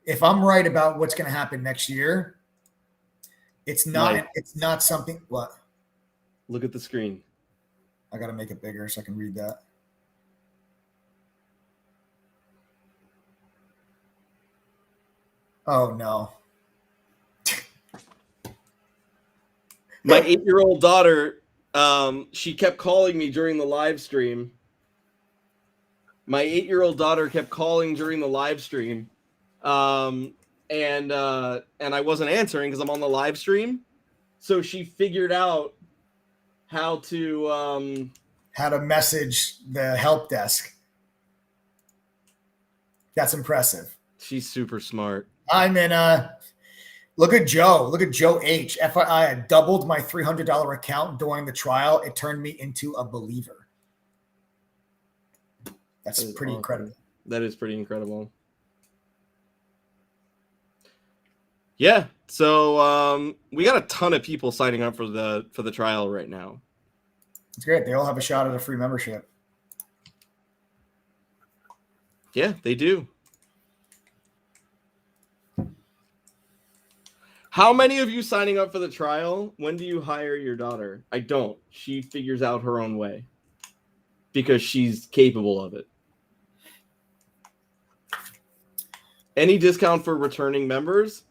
If I'm right about what's going to happen next year, it's not something. What? Look at the screen. I got to make it bigger so I can read that. Oh, no. My 8-year-old daughter, she kept calling me during the live stream. My 8-year-old daughter kept calling during the live stream. And I wasn't answering because I'm on the live stream. So she figured out how to message the help desk. That's impressive. She's super smart. I'm in look at Joe. Look at Joe H. FYI, I doubled my $300 account during the trial. It turned me into a believer. That's That is pretty awesome. incredible. That is pretty incredible. Yeah. So we got a ton of people signing up for the trial right now. It's great. They all have a shot at a free membership. Yeah, they do. How many of you signing up for the trial? When do you hire your daughter? I don't. She figures out her own way because she's capable of it. Any discount for returning members?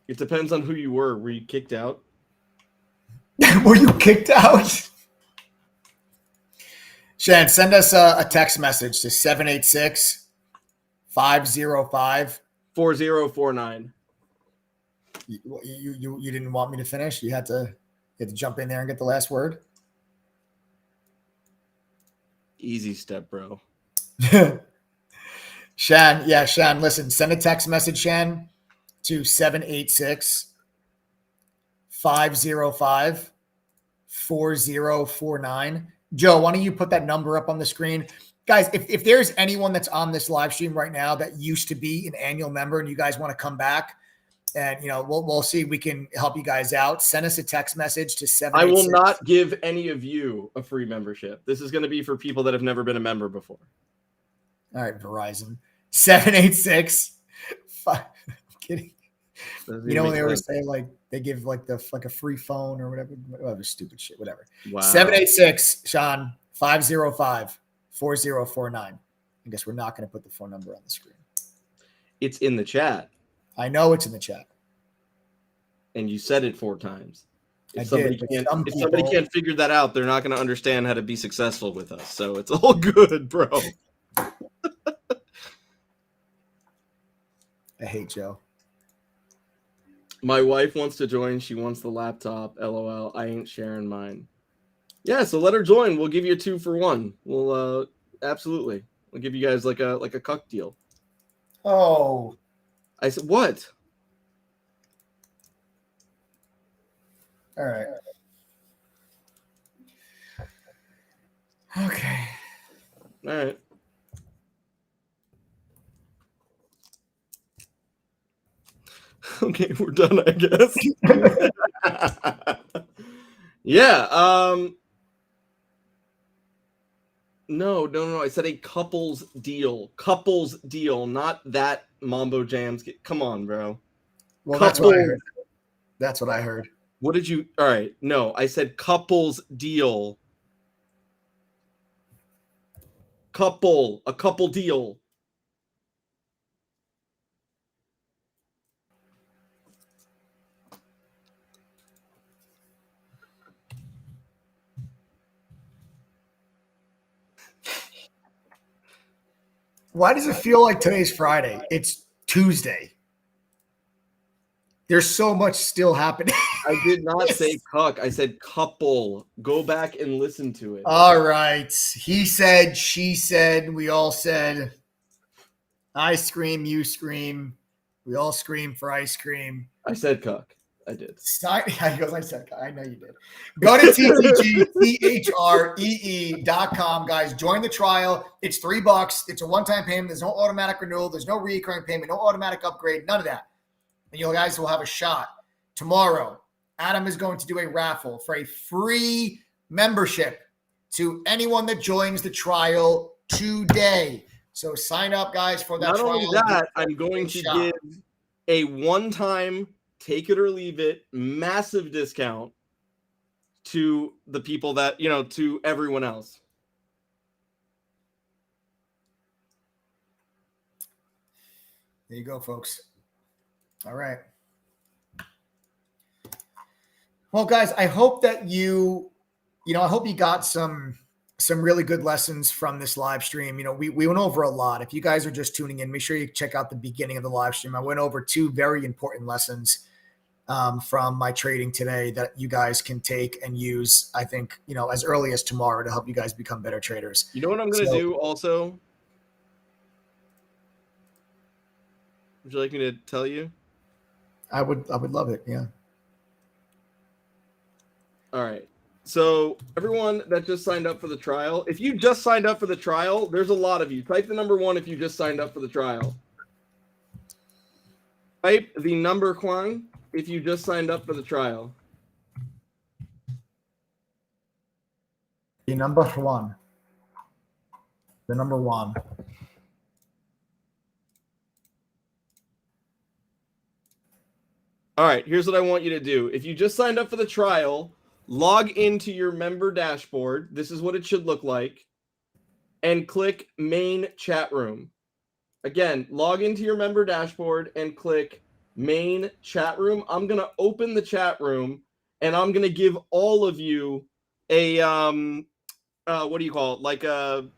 It depends on who you were. Were you kicked out? Were you kicked out? Shan, send us a text message to 786 505 4049. You didn't want me to finish? You had to jump in there and get the last word? Easy step, bro. Shan, listen, send a text message, Shan, to 786 505 4049. Joe, why don't you put that number up on the screen? Guys, if there's anyone that's on this live stream right now that used to be an annual member and you guys want to come back, and we'll see if we can help you guys out. Send us a text message to 786. I will not give any of you a free membership. This is going to be for people that have never been a member before. All right, Verizon. 786. I'm kidding. When they always say like they give like a free phone or whatever stupid shit, whatever. Wow. 786, Sean, 505 4049. I guess we're not going to put the phone number on the screen. It's in the chat. I know it's in the chat. And you said it 4 times. If somebody can't figure that out, they're not going to understand how to be successful with us. So it's all good, bro. I hate Joe. My wife wants to join. She wants the laptop. LOL. I ain't sharing mine. Yeah, so let her join. We'll give you a 2 for 1. We'll absolutely. We'll give you guys like a cuck deal. Oh. I said what? All right. Okay. All right. Okay, we're done, I guess. Yeah. No. I said a couples deal. Couples deal, not that Mambo Jams. Come on, bro. Well, that's what I heard. That's what I heard. What did you? All right. No, I said couples deal. A couple deal. Why does it feel like today's Friday? It's Tuesday. There's so much still happening. I did not say cuck. I said couple. Go back and listen to it. All right. He said, she said, we all said, I scream, you scream. We all scream for ice cream. I said cuck. I did. He goes, I said, I know you did. Go to TTG.com, guys. Join the trial. It's $3. It's a one-time payment. There's no automatic renewal. There's no recurring payment, no automatic upgrade, none of that. And you guys will have a shot. Tomorrow, Adam is going to do a raffle for a free membership to anyone that joins the trial today. So sign up, guys, for that Not trial. only that, I'm going to give a one-time take it or leave it massive discount to the people that, to everyone else. There you go, folks. All right. Well, guys, I hope that I hope you got some really good lessons from this live stream. We went over a lot. If you guys are just tuning in, make sure you check out the beginning of the live stream. I went over 2 very important lessons from my trading today that you guys can take and use, I think, as early as tomorrow to help you guys become better traders. You know what I'm going to do also? Would you like me to tell you? I would love it. Yeah. All right. So everyone that just signed up for the trial, if you just signed up for the trial, there's a lot of you. Type the number 1 if you just signed up for the trial. Type the number Kwang if you just signed up for the trial. The number 1. The number 1. All right, here's what I want you to do. If you just signed up for the trial, log into your member dashboard. This is what it should look like. And click main chat room. Again, log into your member dashboard and click main chat room. I'm going to open the chat room and I'm going to give all of you a, what do you call it? Like a,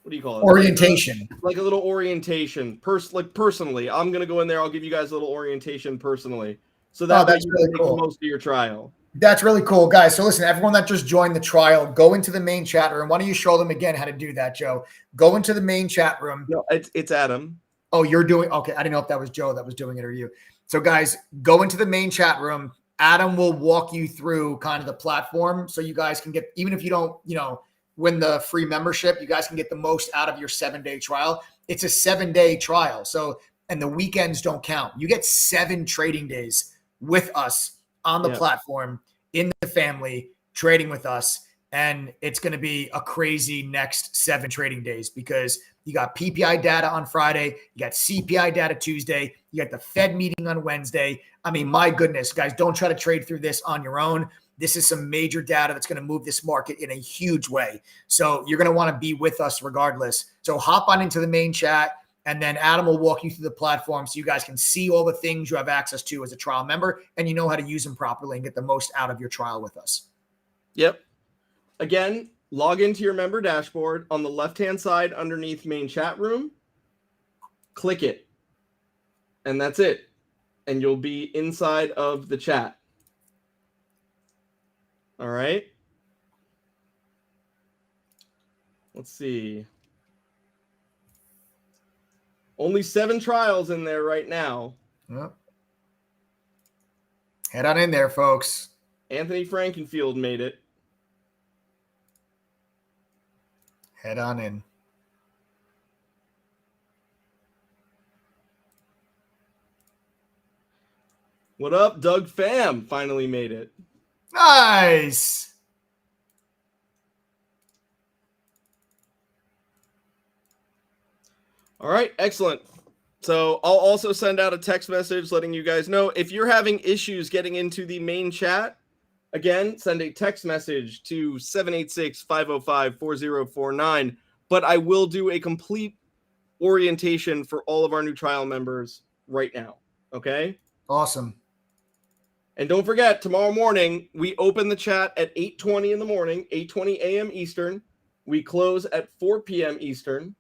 what do you call it? Orientation. Like a little orientation. Personally, I'm going to go in there. I'll give you guys a little orientation personally. So that way that's you really can make cool. the most of your trial. That's really cool, guys. So listen, everyone that just joined the trial, go into the main chat room. Why don't you show them again how to do that, Joe? Go into the main chat room. No, it's Adam. Oh, you're doing okay. I didn't know if that was Joe that was doing it or you. So guys, go into the main chat room. Adam will walk you through kind of the platform so you guys can get, even if you don't, win the free membership, you guys can get the most out of your 7-day trial. It's a 7-day trial. So, and the weekends don't count. You get 7 trading days with us on the platform, in the family, trading with us. And it's going to be a crazy next 7 trading days because you got PPI data on Friday. You got CPI data Tuesday. You got the Fed meeting on Wednesday. I mean, my goodness, guys, don't try to trade through this on your own. This is some major data that's going to move this market in a huge way. So you're going to want to be with us regardless. So hop on into the main chat. And then Adam will walk you through the platform so you guys can see all the things you have access to as a trial member and you know how to use them properly and get the most out of your trial with us. Yep. Again, log into your member dashboard on the left-hand side underneath main chat room. Click it. And that's it. And you'll be inside of the chat. All right. Let's see. Only 7 trials in there right now. Yep. Head on in there, folks. Anthony Frankenfield made it. Head on in. What up? Doug Pham finally made it. Nice. All right, excellent. So I'll also send out a text message letting you guys know if you're having issues getting into the main chat. Again, send a text message to 786-505-4049. But I will do a complete orientation for all of our new trial members right now. Okay? Awesome. And don't forget, tomorrow morning, we open the chat at 8:20 in the morning, 8:20 a.m. Eastern. We close at 4 p.m. Eastern.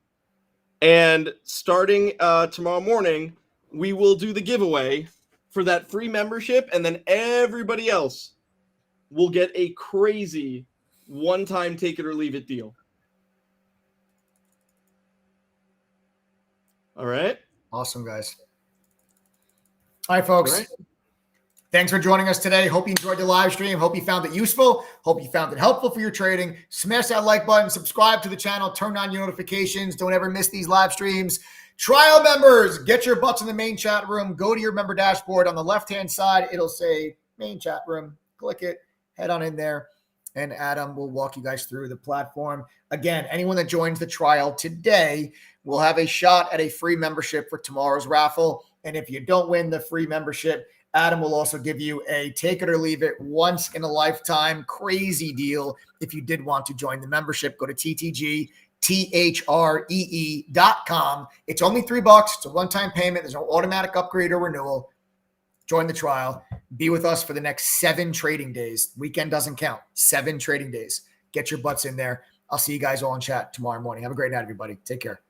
And starting tomorrow morning, we will do the giveaway for that free membership. And then everybody else will get a crazy one-time take it or leave it deal. All right. Awesome, guys. All right, folks. All right. Thanks for joining us today. Hope you enjoyed the live stream. Hope you found it useful. Hope you found it helpful for your trading. Smash that like button, subscribe to the channel, turn on your notifications. Don't ever miss these live streams. Trial members, get your butts in the main chat room. Go to your member dashboard. On the left-hand side, it'll say main chat room. Click it, head on in there, and Adam will walk you guys through the platform. Again, anyone that joins the trial today will have a shot at a free membership for tomorrow's raffle. And if you don't win the free membership, Adam will also give you a take it or leave it once in a lifetime crazy deal. If you did want to join the membership, go to TTGTHREE.com. It's only $3. It's a one-time payment. There's no automatic upgrade or renewal. Join the trial. Be with us for the next 7 trading days. Weekend doesn't count. 7 trading days. Get your butts in there. I'll see you guys all in chat tomorrow morning. Have a great night, everybody. Take care.